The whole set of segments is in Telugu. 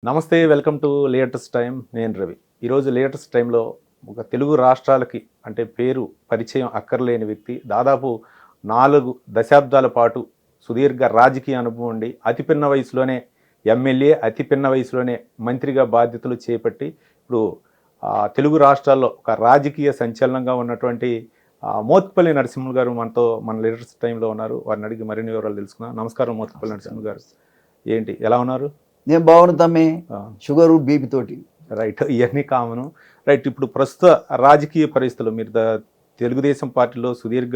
నమస్తే, వెల్కమ్ టు లేటెస్ట్ టైం. నేను రవి. ఈరోజు లేటెస్ట్ టైంలో ఒక తెలుగు రాష్ట్రాలకి అంటే పేరు పరిచయం అక్కర్లేని వ్యక్తి, దాదాపు 4 దశాబ్దాల పాటు సుదీర్ఘ రాజకీయ అనుభవం ఉండి అతి పిన్న వయసులోనే ఎమ్మెల్యే, అతి పిన్న వయసులోనే మంత్రిగా బాధ్యతలు చేపట్టి ఇప్పుడు తెలుగు రాష్ట్రాల్లో ఒక రాజకీయ సంచలనంగా ఉన్నటువంటి మోత్కుపల్లి నరసింహ గారు మన లేటెస్ట్ టైంలో ఉన్నారు. వారిని అడిగి మరిన్ని వివరాలు తెలుసుకుందాం. నమస్కారం మోత్కుపల్లి నరసింహ గారు, ఏంటి ఎలా ఉన్నారు? నేను బాగున్నా తమ్మి, షుగరు బీపీ తోటి. రైట్, ఇవన్నీ కామను. రైట్, ఇప్పుడు ప్రస్తుత రాజకీయ పరిస్థితులు, మీరు తెలుగుదేశం పార్టీలో సుదీర్ఘ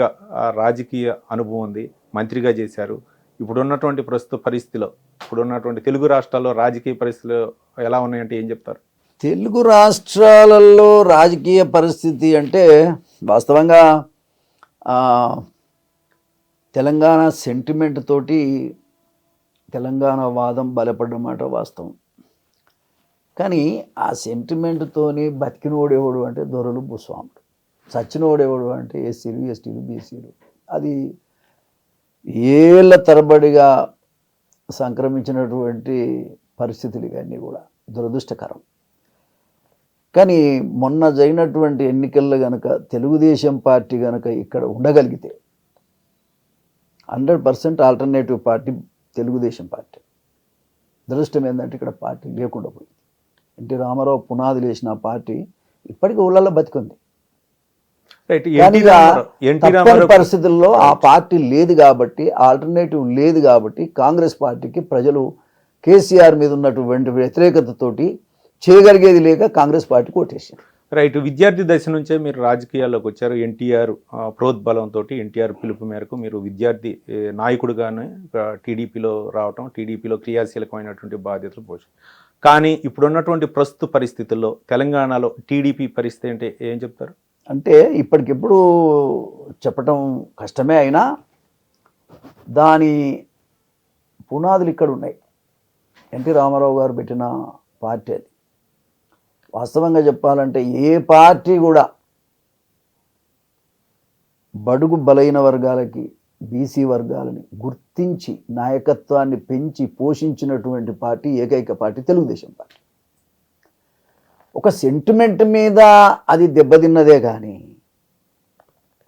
రాజకీయ అనుభవం ఉంది, మంత్రిగా చేశారు. ఇప్పుడున్నటువంటి ప్రస్తుత పరిస్థితిలో, ఇప్పుడున్నటువంటి తెలుగు రాష్ట్రాల్లో రాజకీయ పరిస్థితులు ఎలా ఉన్నాయంటే ఏం చెప్తారు? తెలుగు రాష్ట్రాలలో రాజకీయ పరిస్థితి అంటే వాస్తవంగా తెలంగాణ సెంటిమెంట్ తోటి తెలంగాణ వాదం బలపడ్డమాట వాస్తవం. కానీ ఆ సెంటిమెంట్తోని బతికినోడెవడు అంటే దొరలు భూస్వాములు, చచ్చినోడెవడు అంటే ఎస్సీలు, ఎస్టీలు, బీసీలు. అది ఏళ్ళ తరబడిగా సంక్రమించినటువంటి పరిస్థితులు ఇవన్నీ కూడా దురదృష్టకరం. కానీ మొన్న జరిగినటువంటి ఎన్నికల్లో కనుక తెలుగుదేశం పార్టీ కనుక ఇక్కడ ఉండగలిగితే 100% ఆల్టర్నేటివ్ పార్టీ తెలుగుదేశం పార్టీ. దురదృష్టం ఏంటంటే ఇక్కడ పార్టీ లేకుండా పోయింది. ఎన్టీ రామారావు పునాది లేచిన పార్టీ ఇప్పటికీ ఊళ్ళల్లో బతికుంది. తప్పని పరిస్థితుల్లో ఆ పార్టీ లేదు కాబట్టి, ఆల్టర్నేటివ్ లేదు కాబట్టి కాంగ్రెస్ పార్టీకి ప్రజలు కేసీఆర్ మీద ఉన్నటువంటి వ్యతిరేకతతోటి చేయగలిగేది లేక కాంగ్రెస్ పార్టీకి ఓటేసారు. రైట్, విద్యార్థి దశ నుంచే మీరు రాజకీయాల్లోకి వచ్చారు. ఎన్టీఆర్ ప్రోద్బలంతో, ఎన్టీఆర్ పిలుపు మేరకు మీరు విద్యార్థి నాయకుడిగానే టీడీపీలో రావటం, టీడీపీలో క్రియాశీలకమైనటువంటి బాధ్యతలు పోషి. కానీ ఇప్పుడున్నటువంటి ప్రస్తుత పరిస్థితుల్లో తెలంగాణలో టీడీపీ పరిస్థితి అంటే ఏం చెప్తారు? అంటే ఇప్పటికిప్పుడు చెప్పటం కష్టమే, అయినా దాని పునాదులు ఇక్కడ ఉన్నాయి. ఎన్టీ రామారావు గారు పెట్టిన పార్టీ అది. వాస్తవంగా చెప్పాలంటే ఏ పార్టీ కూడా బడుగు బలైన వర్గాలకి, బీసీ వర్గాలని గుర్తించి నాయకత్వాన్ని పెంచి పోషించినటువంటి పార్టీ ఏకైక పార్టీ తెలుగుదేశం పార్టీ. ఒక సెంటిమెంట్ మీద అది దెబ్బతిన్నదే కానీ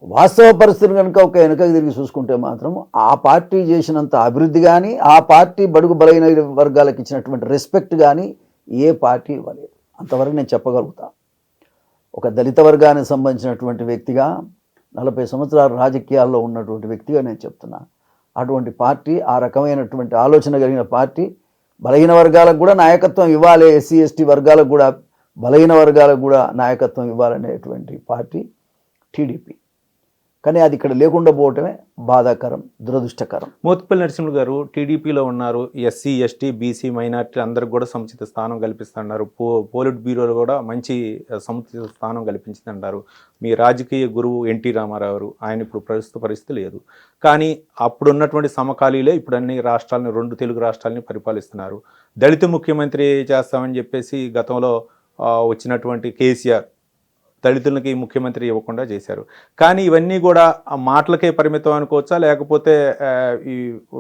వాస్తవ పరిస్థితులు కనుక ఒక వెనకకి తిరిగి చూసుకుంటే మాత్రం ఆ పార్టీ చేసినంత అభివృద్ధి కానీ, ఆ పార్టీ బడుగు బలైన వర్గాలకు ఇచ్చినటువంటి రెస్పెక్ట్ కానీ ఏ పార్టీ ఇవ్వలేదు. అంతవరకు నేను చెప్పగలుగుతా. ఒక దళిత వర్గానికి సంబంధించినటువంటి వ్యక్తిగా, 40 సంవత్సరాల రాజకీయాల్లో ఉన్నటువంటి వ్యక్తిగా నేను చెప్తున్నా, అటువంటి పార్టీ, ఆ రకమైనటువంటి ఆలోచన కలిగిన పార్టీ బలహీన వర్గాలకు కూడా నాయకత్వం ఇవ్వాలి, ఎస్సీ ఎస్టీ వర్గాలకు కూడా, బలహీన వర్గాలకు కూడా నాయకత్వం ఇవ్వాలనేటువంటి పార్టీ టీడీపీ. కానీ అది ఇక్కడ లేకుండా పోవటమే బాధాకరం, దురదృష్టకరం. మోత్కుపల్లి నరసింహ గారు టీడీపీలో ఉన్నారు. ఎస్సీ ఎస్టీ బీసీ మైనార్టీ అందరికి కూడా సముచిత స్థానం కల్పిస్తున్నారు. పోలిట్ బ్యూరోలో కూడా మంచి సముచిత స్థానం కల్పించిందంటారు. మీ రాజకీయ గురువు ఎన్టీ రామారావు గారు, ఆయన ఇప్పుడు ప్రస్తుత పరిస్థితి లేదు. కానీ అప్పుడున్నటువంటి సమకాలీలే ఇప్పుడు అన్ని రాష్ట్రాలను, 2 తెలుగు రాష్ట్రాలని పరిపాలిస్తున్నారు. దళిత ముఖ్యమంత్రి చేస్తామని చెప్పేసి గతంలో వచ్చినటువంటి కేసీఆర్ దళితులకి ముఖ్యమంత్రి ఇవ్వకుండా చేశారు. కానీ ఇవన్నీ కూడా ఆ మాటలకే పరిమితం అనుకోవచ్చా, లేకపోతే ఈ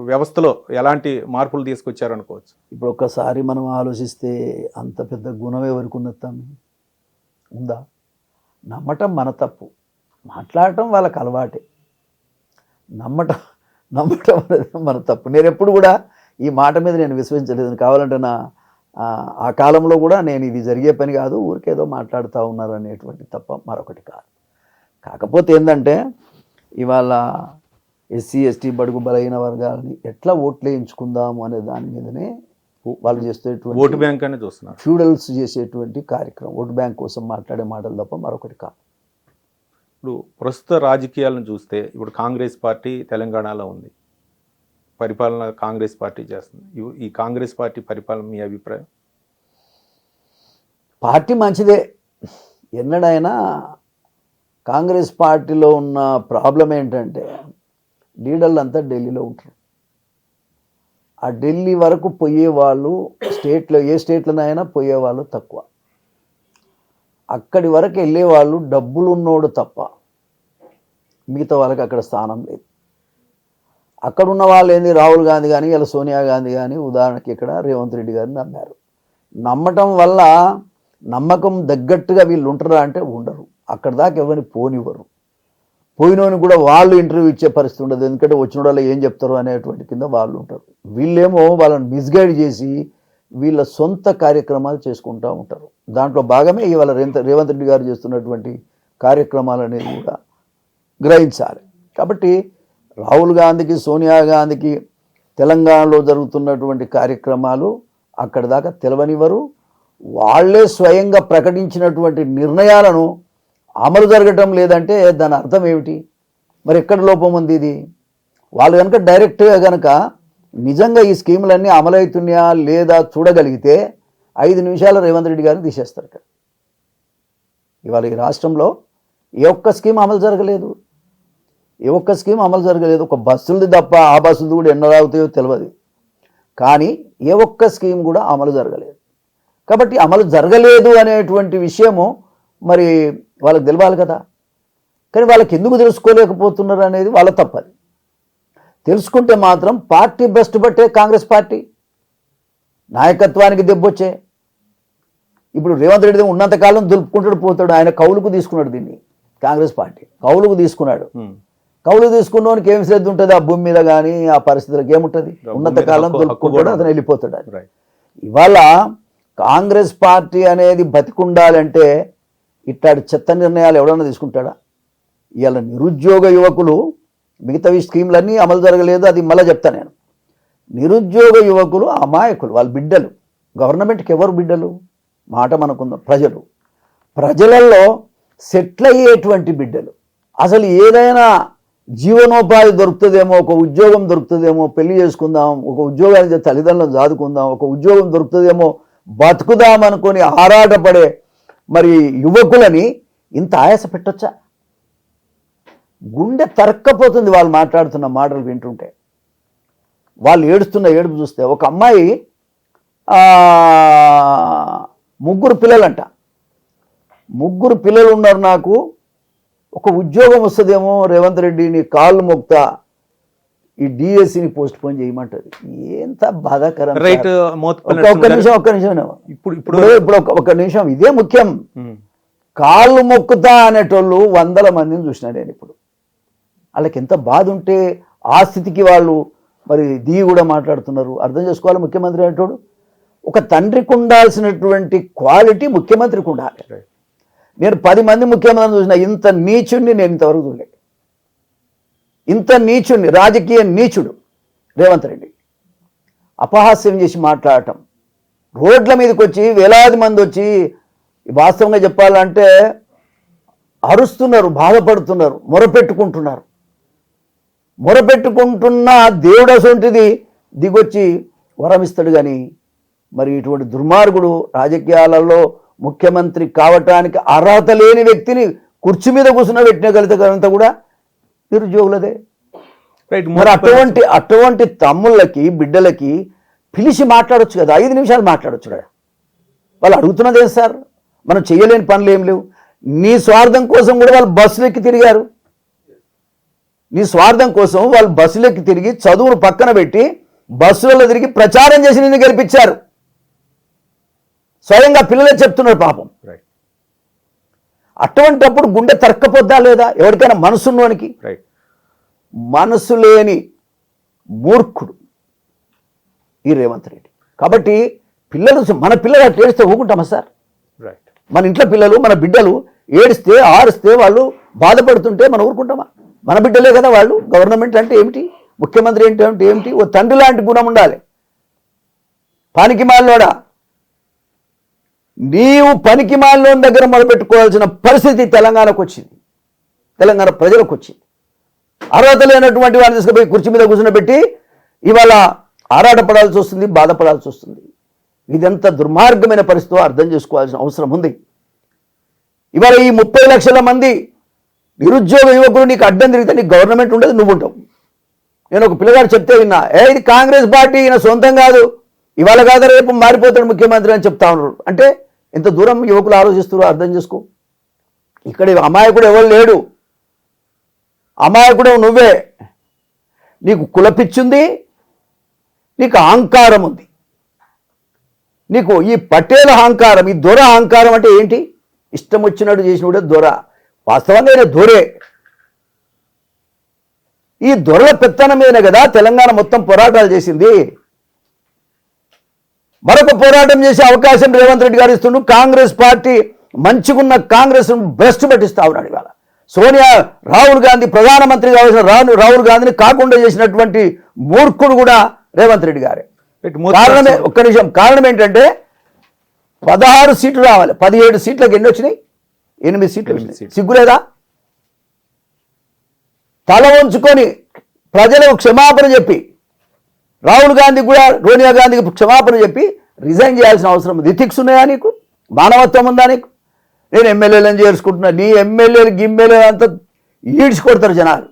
వ్యవస్థలో ఎలాంటి మార్పులు తీసుకొచ్చారు అనుకోవచ్చు? ఇప్పుడు ఒక్కసారి మనం ఆలోచిస్తే అంత పెద్ద గుణం ఎవరికి ఉందా? నమ్మటం మన తప్పు, మాట్లాడటం వాళ్ళకి అలవాటే. నమ్మటం అనేది మన తప్పు. నేను ఎప్పుడు కూడా ఈ మాట మీద నేను విశ్వసించలేదు. కావాలంటే ఆ కాలంలో కూడా నేను ఇది జరిగే పని కాదు, ఊరికేదో మాట్లాడుతూ ఉన్నారు అనేటువంటి తప్ప మరొకటి కాదు. కాకపోతే ఏంటంటే ఇవాళ ఎస్సీ ఎస్టీ బడుగు బలైన వర్గాలని ఎట్లా ఓట్లు వేయించుకుందాము అనే దాని మీదనే వాళ్ళు చేసేటువంటి ఓటు బ్యాంక్ అనేది చూస్తున్నారు. ఫ్యూడల్స్ చేసేటువంటి కార్యక్రమం, ఓటు బ్యాంక్ కోసం మాట్లాడే మాటలు తప్ప మరొకటి కాదు. ఇప్పుడు ప్రస్తుత రాజకీయాలను చూస్తే ఇప్పుడు కాంగ్రెస్ పార్టీ తెలంగాణలో ఉంది, పరిపాలన కాంగ్రెస్ పార్టీ చేస్తుంది. ఈ కాంగ్రెస్ పార్టీ పరిపాలన మీ అభిప్రాయం? పార్టీ మంచిదే. ఎన్నడైనా కాంగ్రెస్ పార్టీలో ఉన్న ప్రాబ్లం ఏంటంటే లీడర్లు అంతా ఢిల్లీలో ఉంటారు. ఆ ఢిల్లీ వరకు పోయేవాళ్ళు స్టేట్లో, ఏ స్టేట్లోనైనా పోయేవాళ్ళు తక్కువ. అక్కడి వరకు వెళ్ళేవాళ్ళు డబ్బులున్నోడు తప్ప మిగతా వాళ్ళకి అక్కడ స్థానం లేదు. అక్కడున్న వాళ్ళు ఏంది, రాహుల్ గాంధీ కానీ ఇలా సోనియా గాంధీ కానీ ఉదాహరణకి ఇక్కడ రేవంత్ రెడ్డి గారిని నమ్మారు. నమ్మటం వల్ల నమ్మకం తగ్గట్టుగా వీళ్ళు ఉంటారా అంటే ఉండరు. అక్కడ దాకా ఎవరిని పోనివ్వరు. పోయినోని కూడా వాళ్ళు ఇంటర్వ్యూ ఇచ్చే పరిస్థితి ఉండదు. ఎందుకంటే వచ్చిన వాళ్ళు ఏం చెప్తారు అనేటువంటి కింద వాళ్ళు ఉంటారు. వీళ్ళేమో వాళ్ళని మిస్గైడ్ చేసి వీళ్ళ సొంత కార్యక్రమాలు చేసుకుంటూ ఉంటారు. దాంట్లో భాగమే ఇవాళ రేవంత్ రెడ్డి గారు చేస్తున్నటువంటి కార్యక్రమాలు అనేది కూడా గ్రహించాలి. కాబట్టి రాహుల్ గాంధీకి, సోనియా గాంధీకి తెలంగాణలో జరుగుతున్నటువంటి కార్యక్రమాలు అక్కడి దాకా తెలవనివ్వరు. వాళ్లే స్వయంగా ప్రకటించినటువంటి నిర్ణయాలను అమలు జరగటం లేదంటే దాని అర్థం ఏమిటి? మరి ఎక్కడ లోపం ఉంది ఇది? వాళ్ళు కనుక డైరెక్ట్గా కనుక నిజంగా ఈ స్కీములన్నీ అమలవుతున్నాయా లేదా చూడగలిగితే 5 నిమిషాలు రేవంత్ రెడ్డి గారిని తీసేస్తారు. ఇక్కడ ఇవాళ ఈ రాష్ట్రంలో ఏ ఒక్క స్కీమ్ అమలు జరగలేదు. ఒక బస్సులది తప్ప ఆ బస్సులు కూడా ఎన్నో అవుతాయో తెలియదు. కానీ ఏ ఒక్క స్కీమ్ కూడా అమలు జరగలేదు. కాబట్టి అమలు జరగలేదు అనేటువంటి విషయము మరి వాళ్ళకి తెలవాలి కదా. కానీ వాళ్ళకి ఎందుకు తెలుసుకోలేకపోతున్నారు అనేది వాళ్ళ తప్పది. తెలుసుకుంటే మాత్రం పార్టీ బెస్ట్ పట్టే కాంగ్రెస్ పార్టీ నాయకత్వానికి దెబ్బొచ్చే. ఇప్పుడు రేవంత్ రెడ్డి ఉన్నంతకాలం దులుపుకుంటాడు పోతాడు. ఆయన కౌలుకు తీసుకున్నాడు, దీన్ని కాంగ్రెస్ పార్టీ కౌలుకు తీసుకున్నాడు. కౌలుకు తీసుకున్నోనికి ఏం శ్రద్ధ ఉంటుంది ఆ భూమి మీద కానీ ఆ పరిస్థితులకు ఏముంటుంది? ఉన్నంతకాలం దులుపుకుంటాడు, అతను వెళ్ళిపోతాడు. ఇవాళ కాంగ్రెస్ పార్టీ అనేది బతికుండాలంటే ఇట్లాంటి చెత్త నిర్ణయాలు ఎవడన్నా తీసుకుంటాడా? ఇవాళ నిరుద్యోగ యువకులు మిగతావి స్కీములన్నీ అమలు జరగలేదు, అది మళ్ళీ చెప్తాను నేను. నిరుద్యోగ యువకులు అమాయకులు, వాళ్ళ బిడ్డలు. గవర్నమెంట్కి ఎవరు బిడ్డలు? మాట మనకుందాం, ప్రజలలో సెటిల్ అయ్యేటువంటి బిడ్డలు. అసలు ఏదైనా జీవనోపాధి దొరుకుతుందేమో, ఒక ఉద్యోగం దొరుకుతుందేమో, పెళ్లి చేసుకుందాం, ఒక ఉద్యోగానికి తల్లిదండ్రులను చదువుకుందాం, ఒక ఉద్యోగం దొరుకుతుందేమో బతుకుదామనుకొని ఆరాటపడే మరి యువకులని ఇంత ఆయాస పెట్టొచ్చా? గుండె తరక్కపోతుంది వాళ్ళు మాట్లాడుతున్న మాటలు వింటుంటే, వాళ్ళు ఏడుస్తున్న ఏడుపు చూస్తే. ఒక అమ్మాయి 3 పిల్లలంట, 3 పిల్లలు ఉన్నారు, నాకు ఒక ఉద్యోగం వస్తుందేమో రేవంత్ రెడ్డి నీ కాళ్ళు మొక్తా, ఈ డిఎస్సిని పోస్ట్ పోన్ చేయమంటది. ఎంత బాధాకరం. ఒక్క నిమిషం ఇదే ముఖ్యం. కాళ్ళు మొక్కుతా అనేటోళ్ళు 100 మందిని చూసినా నేను. ఇప్పుడు వాళ్ళకి ఎంత బాధ ఉంటే ఆ స్థితికి వాళ్ళు మరి దిగి కూడా మాట్లాడుతున్నారు. అర్థం చేసుకోవాలి. ముఖ్యమంత్రి అనేటోడు ఒక తండ్రికి ఉండాల్సినటువంటి క్వాలిటీ ముఖ్యమంత్రికి ఉండాలి. నేను 10 మంది ముఖ్యమంత్రిని చూసిన, ఇంత నీచుడిని నేను ఇంతవరకు చూడలేదు. ఇంత నీచుడిని, రాజకీయ నీచుడు రేవంత్ రెడ్డి. అపహాస్యం చేసి మాట్లాడటం, రోడ్ల మీదకి వచ్చి వేలాది మంది వచ్చి వాస్తవంగా చెప్పాలంటే అరుస్తున్నారు, బాధపడుతున్నారు, మొరపెట్టుకుంటున్న దేవుడు అసొంటిది దిగొచ్చి వరమిస్తాడు. కానీ మరి ఇటువంటి దుర్మార్గుడు రాజకీయాలలో ముఖ్యమంత్రి కావటానికి అర్హత లేని వ్యక్తిని కుర్చీ మీద కూర్చున్న పెట్టినగలిగితే కూడా నిరుద్యోగులదే. మరి అటువంటి తమ్ముళ్ళకి బిడ్డలకి పిలిచి మాట్లాడొచ్చు కదా, 5 నిమిషాలు మాట్లాడొచ్చు కదా. వాళ్ళు అడుగుతున్నది ఏం సార్? మనం చేయలేని పనులు ఏం లేవు. నీ స్వార్థం కోసం కూడా వాళ్ళు బస్సులెక్కి తిరిగారు. నీ స్వార్థం కోసం వాళ్ళు బస్సులెక్కి తిరిగి చదువును పక్కన పెట్టి బస్సులలో తిరిగి ప్రచారం చేసి నిన్ను గెలిపించారు. స్వయంగా పిల్లలే చెప్తున్నారు పాపం. అటువంటిప్పుడు గుండె తరక్కపోద్దా లేదా? ఎవరికైనా మనసున్నోనికి. మనసు లేని మూర్ఖుడు ఈ రేవంత్ రెడ్డి. కాబట్టి మన పిల్లలు అట్లా ఏడిస్తే ఊరుకుంటామా సార్? మన ఇంట్లో పిల్లలు, మన బిడ్డలు ఏడిస్తే ఆడిస్తే వాళ్ళు బాధపడుతుంటే మనం ఊరుకుంటామా? మన బిడ్డలే కదా వాళ్ళు. గవర్నమెంట్ అంటే ఏమిటి, ముఖ్యమంత్రి అంటే ఏమిటి? ఓ తండ్రి లాంటి గుణం ఉండాలి. పనికిమాలినోడా, నీవు పనికిమాలినోని దగ్గర మొదలుపెట్టుకోవాల్సిన పరిస్థితి తెలంగాణకు వచ్చింది, తెలంగాణ ప్రజలకు వచ్చింది. అర్హత లేనటువంటి వాడిని తీసుకుపోయి కుర్చీ మీద కూర్చుని ఇవాళ ఆరాటపడాల్సి వస్తుంది, బాధపడాల్సి వస్తుంది. ఇదంతా దుర్మార్గమైన పరిస్థితి అర్థం చేసుకోవాల్సిన అవసరం ఉంది. ఇవాళ ఈ 30 లక్షల మంది నిరుద్యోగ యువకులు నీకు అడ్డం తిరిగితే నీకు గవర్నమెంట్ ఉండదు, నువ్వు ఉంటావు. నేను ఒక పిల్లగాడు చెప్తే విన్నా, ఇది కాంగ్రెస్ పార్టీ, ఈయన సొంతం కాదు, ఇవాళ కాదు రేపు మారిపోతాడు ముఖ్యమంత్రి అని చెప్తా ఉన్నారు. అంటే ఎంత దూరం యువకులు ఆలోచిస్తున్నారో అర్థం చేసుకో. ఇక్కడ అమాయకుడు ఎవరు లేడు, అమాయకుడు నువ్వే. నీకు కులపిచ్చుంది, నీకు అహంకారం ఉంది, నీకు ఈ పటేల అహంకారం, ఈ దొర అహంకారం అంటే ఏంటి? ఇష్టం వచ్చినట్టు చేసినప్పుడే దొర. వాస్తవంగా ఆయన దొరే. ఈ దొరల పెత్తనం మీదనే కదా తెలంగాణ మొత్తం పోరాటాలు చేసింది. మరొక పోరాటం చేసే అవకాశం రేవంత్ రెడ్డి గారు ఇస్తుండు. కాంగ్రెస్ పార్టీ మంచిగున్న కాంగ్రెస్ భ్రష్టు పట్టిస్తా ఉన్నాడు ఇవాళ. సోనియా, రాహుల్ గాంధీ ప్రధానమంత్రి కావాల్సిన రాహుల్ గాంధీని కాకుండా చేసినటువంటి మూర్ఖుడు కూడా రేవంత్ రెడ్డి గారే. కారణమే, ఒక్క నిమిషం, కారణం ఏంటంటే 16 సీట్లు రావాలి, 17 సీట్లకు ఎన్ని వచ్చినాయి? 8 సీట్లు వచ్చినాయి. సిగ్గులేదా? తల వంచుకొని ప్రజలకు క్షమాపణ చెప్పి, రాహుల్ గాంధీ కూడా సోనియా గాంధీకి క్షమాపణ చెప్పి రిజైన్ చేయాల్సిన అవసరం ఉంది. ఇథిక్స్ ఉన్నాయా నీకు? మానవత్వం ఉందా నీకు? నేను ఎమ్మెల్యేలను చేర్చుకుంటున్నా, నీ ఎమ్మెల్యేలు గిమ్మెల్యేలు అంతా ఈడ్చి కొడతారు జనాలు.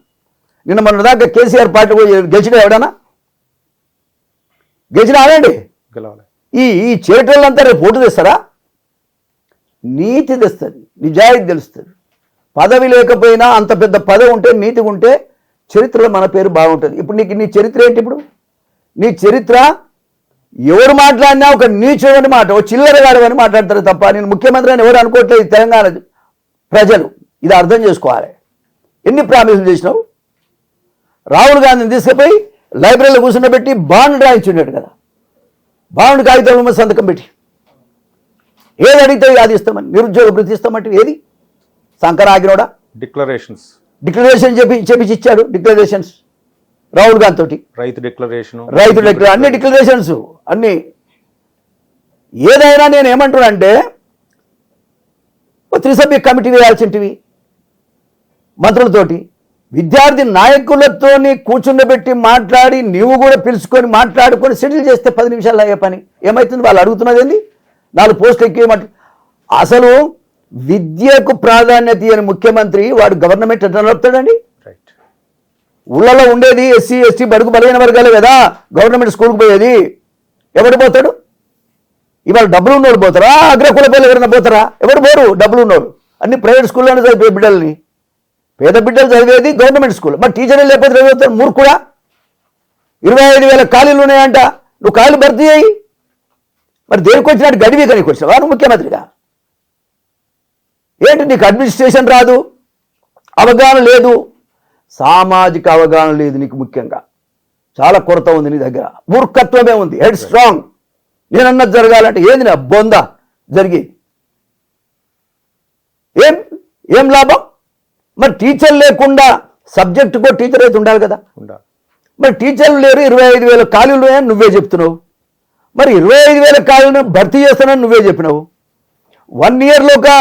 నిన్న మొన్న దాకా కేసీఆర్ పార్టీ గెలిచిన ఎవడన్నా గెలిచినాడండి? ఈ చేటోళ్ళంతా రేపు ఓటు తెస్తారా? నీతి తెస్తుంది, నిజాయితీ తెలుస్తుంది. పదవి లేకపోయినా అంత పెద్ద పదవి ఉంటే, నీతిగా ఉంటే చరిత్రలో మన పేరు బాగుంటుంది. ఇప్పుడు నీ చరిత్ర ఏంటి? ఇప్పుడు నీ చరిత్ర ఎవరు మాట్లాడినా ఒక నీచుడని మాట, ఒక చిల్లరగాడు అని మాట్లాడతారు తప్ప నేను ముఖ్యమంత్రి అని ఎవరు అనుకోవట్లేదు. తెలంగాణ ప్రజలు ఇది అర్థం చేసుకోవాలి. ఎన్ని ప్రామిసులు చేసినావు? రాహుల్ గాంధీని తీసుకుపోయి లైబ్రరీలో కూర్చుండబెట్టి బాండ్ రాయించుండేడు కదా, బాండ్ కాగితం సంతకం పెట్టి ఏది అడిగితే అది ఇస్తామని, నిరుద్యోగ వృత్తి ఇస్తామంటే ఏది? సంకరాగినోడా? డిక్లరేషన్ చెప్పి ఇచ్చాడు. డిక్లరేషన్స్ రాహుల్ గాంధీ తోటి, రైతు డిక్లరేషన్, అన్ని డిక్లరేషన్స్ అన్ని. ఏదైనా నేను ఏమంటున్నా అంటే త్రిసభ్య కమిటీ వేయాల్సింటివి మంత్రులతోటి, విద్యార్థి నాయకులతోని కూర్చుండబెట్టి మాట్లాడి నీవు కూడా పిలుచుకొని మాట్లాడుకొని సెటిల్ చేస్తే 10 నిమిషాలు అయ్యే పని ఏమవుతుంది? వాళ్ళు అడుగుతున్నది ఏంది? 4 పోస్టులు ఎక్కేయమంట. అసలు విద్యకు ప్రాధాన్యత ఇవ్వని ముఖ్యమంత్రి వాడు గవర్నమెంట్ ఎట్లా నడుపుతాడండి? ఊళ్ళలో ఉండేది ఎస్సీ ఎస్టీ బడుగు బలైన వర్గాలే కదా గవర్నమెంట్ స్కూల్కి పోయేది. ఎవడు పోతాడు? ఇవాళ డబ్బులు ఉన్నోడు పోతారా? అగ్రకుల పిల్లలు ఎవరైనా పోతారా? ఎవరు పోరు. డబ్బులు ఉన్నోడు అన్ని ప్రైవేట్ స్కూల్లోనే చదివే బిడ్డల్ని, పేద బిడ్డలు చదివేది గవర్నమెంట్ స్కూల్. మరి టీచర్లు లేకపోతే చదువుతారు మూర్ఖుడా? 25,000 ఖాళీలు ఉన్నాయంట, నువ్వు ఖాళీ భర్తీ అయ్యి మరి దేనికి వచ్చినట్టు గడివి కానీ వచ్చినావా నువ్వు ముఖ్యమంత్రిగా? ఏంటి నీకు అడ్మినిస్ట్రేషన్ రాదు, అవగాహన లేదు, సామాజిక అవగాహన లేదు నీకు. ముఖ్యంగా చాలా కొరత ఉంది నీ దగ్గర, మూర్ఖత్వమే ఉంది, హెడ్ స్ట్రాంగ్. నేనన్నది జరగాలంటే ఏంది నా బొందా జరిగి ఏం లాభం? మరి టీచర్ లేకుండా సబ్జెక్టుకో టీచర్ అయితే ఉండాలి కదా. మరి టీచర్లు లేరు, 25,000 ఖాళీలు అని నువ్వే చెప్తున్నావు. మరి 25,000 ఖాళీలను భర్తీ చేస్తానని నువ్వే చెప్పినావు. 1 ఇయర్లోగా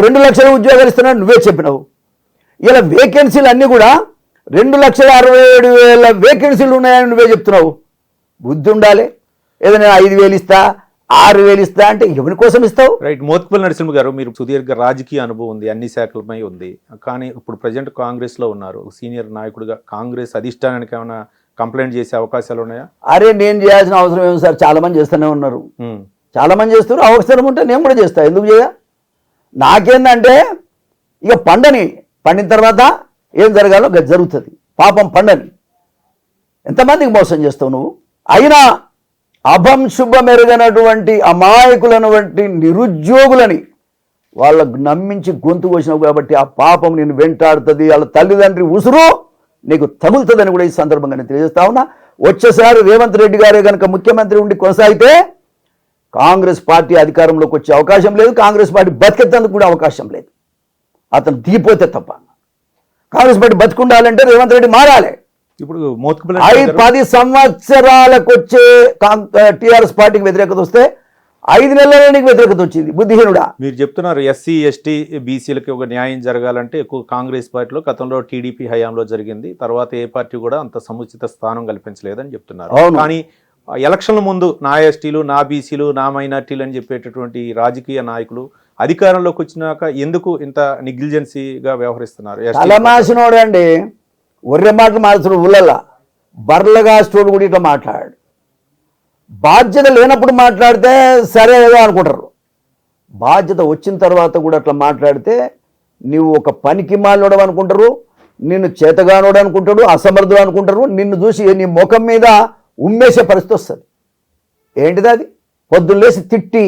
2 లక్షల ఉద్యోగాలు ఇస్తున్నాను నువ్వే చెప్పినావు. ఇలా వేకెన్సీలు అన్నీ కూడా 2,67,000 వేకెన్సీలు ఉన్నాయని నువ్వే చెప్తున్నావు. బుద్ధి ఉండాలి. ఏదైనా 5,000 ఇస్తా, 6,000 ఇస్తా అంటే ఎవరి కోసం ఇస్తావు? రైట్. మోత్కుపల్లి నరసింహ గారు, మీరు సుదీర్ఘ రాజకీయ అనుభవం ఉంది, అన్ని శాఖలపై ఉంది. కానీ ఇప్పుడు ప్రజెంట్ కాంగ్రెస్లో ఉన్నారు, సీనియర్ నాయకుడిగా. కాంగ్రెస్ అధిష్టానానికి ఏమైనా కంప్లైంట్ చేసే అవకాశాలు ఉన్నాయా? అరే నేను చేయాల్సిన అవసరం ఏమి సార్, చాలా మంది చేస్తూనే ఉన్నారు, చాలా మంది చేస్తారు. అవసరం ఉంటే నేను కూడా చేస్తా, ఎందుకు చేయ? నాకేందంటే ఇక పండిన తర్వాత ఏం జరగాలో జరుగుతుంది. పాపం పండని ఎంతమందికి మోసం చేస్తావు నువ్వు? అయినా అభం శుభం ఎరగనటువంటి అమాయకులైనటువంటి నిరుద్యోగులని వాళ్ళకు నమ్మించి గొంతు కోసినావు కాబట్టి ఆ పాపం నేను వెంటాడుతుంది. వాళ్ళ తల్లిదండ్రి ఉసురు నీకు తగులుతుందని కూడా ఈ సందర్భంగా నేను తెలియజేస్తా ఉన్నా. వచ్చేసారి రేవంత్ రెడ్డి గారే కనుక ముఖ్యమంత్రి ఉండి కొనసాగితే కాంగ్రెస్ పార్టీ అధికారంలోకి వచ్చే అవకాశం లేదు, కాంగ్రెస్ పార్టీ బతికెత్తేందుకు కూడా అవకాశం లేదు. అతను దిగిపోతే తప్ప. కాంగ్రెస్ పార్టీ బతుకుండాలంటే రేవంత్ రెడ్డి మారాలి. ఇప్పుడు 10 సంవత్సరాలకు వచ్చే టీఆర్ఎస్ పార్టీకి వ్యతిరేకత వస్తే 5 నెలల్లో నీకు వ్యతిరేకత వచ్చింది. బుద్ధిహీనుడా. మీరు చెప్తున్నారు ఎస్సీ ఎస్టీ బీసీలకి ఒక న్యాయం జరగాలంటే ఎక్కువ కాంగ్రెస్ పార్టీలో గతంలో టీడీపీ హయాంలో జరిగింది, తర్వాత ఏ పార్టీ కూడా అంత సముచిత స్థానం కల్పించలేదని చెప్తున్నారు. కానీ ఎలక్షన్ల ముందు నా ఎస్టీలు, నా బీసీలు, నా మైనార్టీలు అని చెప్పేటటువంటి రాజకీయ నాయకులు అధికారంలోకి వచ్చినాక ఎందుకు ఇంత నెగ్లిజెన్సీగా వ్యవహరిస్తున్నారు? తలమాసినోడు అండి, ఒర్రె మాటలు మారుతుడు. ఊళ్ళల్లా బర్రలుగా స్టోర్ కూడా ఇట్లా మాట్లాడాడు. బాధ్యత లేనప్పుడు మాట్లాడితే సరే ఏదో అనుకుంటారు, బాధ్యత వచ్చిన తర్వాత కూడా అట్లా మాట్లాడితే నువ్వు ఒక పనికి మాలోడు అనుకుంటారు, నిన్ను చేతగానోడు అనుకుంటాడు, అసమర్థుడు అనుకుంటారు. నిన్ను చూసి నీ ముఖం మీద ఉమ్మేసే పరిస్థితి వస్తుంది. ఏంటిది అది? పొద్దున్న లేసి తిట్టి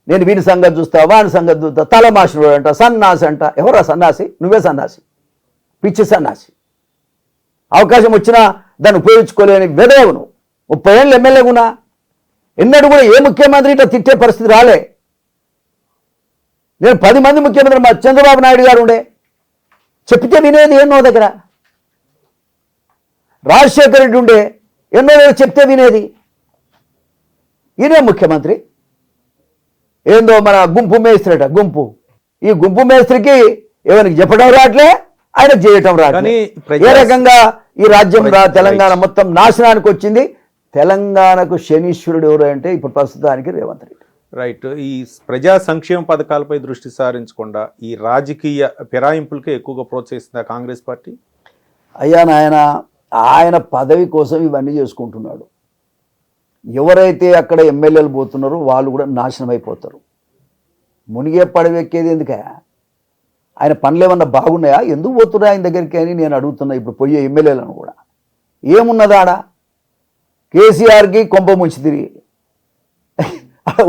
నేను వీని సంగతి చూస్తా వాని సంగతి చూస్తా తలమాసినోడు అంట సన్నాసి అంట. ఎవరా సన్నాసి? నువ్వే సన్నాసి, పిచ్చి సన్నాసి. అవకాశం వచ్చినా దాన్ని ఉపయోగించుకోలేని వెదవు నువ్వు. 30 ఏళ్ళు ఎమ్మెల్యేగున్నా ఎన్నడూ కూడా ఏ ముఖ్యమంత్రి ఇట్లా తిట్టే పరిస్థితి రాలే. నేను 10 మంది ముఖ్యమంత్రి మా చంద్రబాబు నాయుడు గారు ఉండే, చెప్తే వినేది ఎన్నో దగ్గర. రాజశేఖర రెడ్డి ఉండే, ఎన్నో దగ్గర చెప్తే వినేది. ఈయనే ముఖ్యమంత్రి. ఏందో మన గుంపు మేస్త్రిట గుంపు. ఈ గుంపు మేస్త్రికి ఎవరికి చెప్పడం రావట్లే, ఆయన చేయటం రావట్లే. ఏ రకంగా ఈ రాజ్యం తెలంగాణ మొత్తం నాశనానికి వచ్చింది. తెలంగాణకు శనీశ్వరుడు ఎవరు అంటే ఇప్పుడు ప్రస్తుతానికి రేవంత్ రెడ్డి. రైట్. ఈ ప్రజా సంక్షేమ పథకాలపై దృష్టి సారించకుండా ఈ రాజకీయ ఫిరాయింపులకే ఎక్కువగా ప్రోత్సహిస్తుందా కాంగ్రెస్ పార్టీ? అయ్యా నాయన, ఆయన పదవి కోసం ఇవన్నీ చేసుకుంటున్నాడు. ఎవరైతే అక్కడ ఎమ్మెల్యేలు పోతున్నారో వాళ్ళు కూడా నాశనం అయిపోతారు. మునిగే పడవెక్కేది ఎందుకే? ఆయన పనులు ఏమన్నా బాగున్నాయా? ఎందుకు పోతున్నా ఆయన దగ్గరికి అని నేను అడుగుతున్నా. ఇప్పుడు పోయే ఎమ్మెల్యేలను కూడా ఏమున్నదాడ? కేసీఆర్కి కొంప ముంచి తిరిగి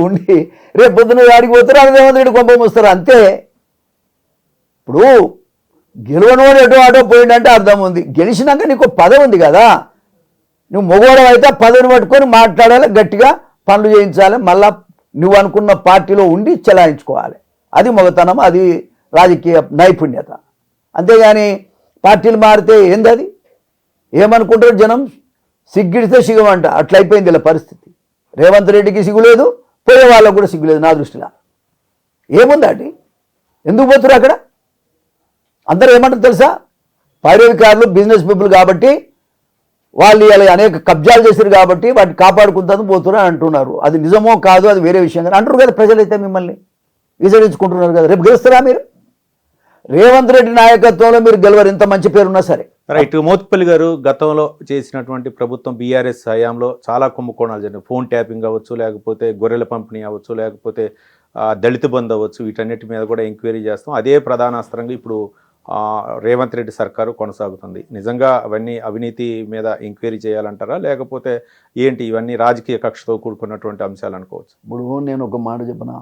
ఉండి రేపు పొద్దున వాడికి పోతారు, అది రేవంత్ రెడ్డి కొంప ముంచుతారు అంతే. ఇప్పుడు గెలవనోడు ఎటో ఆటో పోయిందంటే అర్థం ఉంది. గెలిచినాక నీకు పదవి ఉంది కదా, నువ్వు మొగోడం అయితే పదవిని పట్టుకొని మాట్లాడాలి, గట్టిగా పనులు చేయించాలి, మళ్ళా నువ్వు అనుకున్న పార్టీలో ఉండి చెలాయించుకోవాలి. అది మొగతనం, అది రాజకీయ నైపుణ్యత. అంతేగాని పార్టీలు మారితే ఏంది? అది ఏమనుకుంటారు జనం? సిగ్గిడితే సిగమంట. అట్లయిపోయింది ఇలా పరిస్థితి. రేవంత్ రెడ్డికి సిగ్గులేదు, పోయే వాళ్ళకు కూడా సిగ్గులేదు. నా దృష్టిలో ఏముందండి? ఎందుకు పోతున్నారు అక్కడ? అందరూ ఏమంటారు తెలుసా? పైరవికారులు, బిజినెస్ పీపుల్ కాబట్టి వాళ్ళు ఇలా అనేక కబ్జాలు చేశారు కాబట్టి వాటిని కాపాడుకుంటాను పోతున్నారు అంటున్నారు. అది నిజమో కాదు అది వేరే విషయం కానీ అంటారు కదా. ప్రజలైతే మిమ్మల్ని విసరించుకుంటున్నారు కదా. రేపు గెలుస్తారా మీరు? రేవంత్ రెడ్డి నాయకత్వంలో మీరు గెలవరు, ఇంత మంచి పేరున్నా సరే. రైట్. మోత్పల్లి గారు, గతంలో చేసినటువంటి ప్రభుత్వం బీఆర్ఎస్ హయాంలో చాలా కుంభకోణాలు జరిగినాయి. ఫోన్ ట్యాపింగ్ అవ్వచ్చు, లేకపోతే గొర్రెల పంపిణీ అవ్వచ్చు, లేకపోతే దళిత బంధు అవ్వచ్చు, వీటన్నిటి మీద కూడా ఎంక్వైరీ చేస్తాం. అదే ప్రధానాస్త్రంగా ఇప్పుడు రేవంత్ రెడ్డి సర్కారు కొనసాగుతుంది. నిజంగా అవన్నీ అవినీతి మీద ఎంక్వైరీ చేయాలంటారా, లేకపోతే ఏంటి ఇవన్నీ రాజకీయ కక్షతో కూడుకున్నటువంటి అంశాలు అనుకోవచ్చు? ఇప్పుడు నేను ఒక మాట చెప్పనా,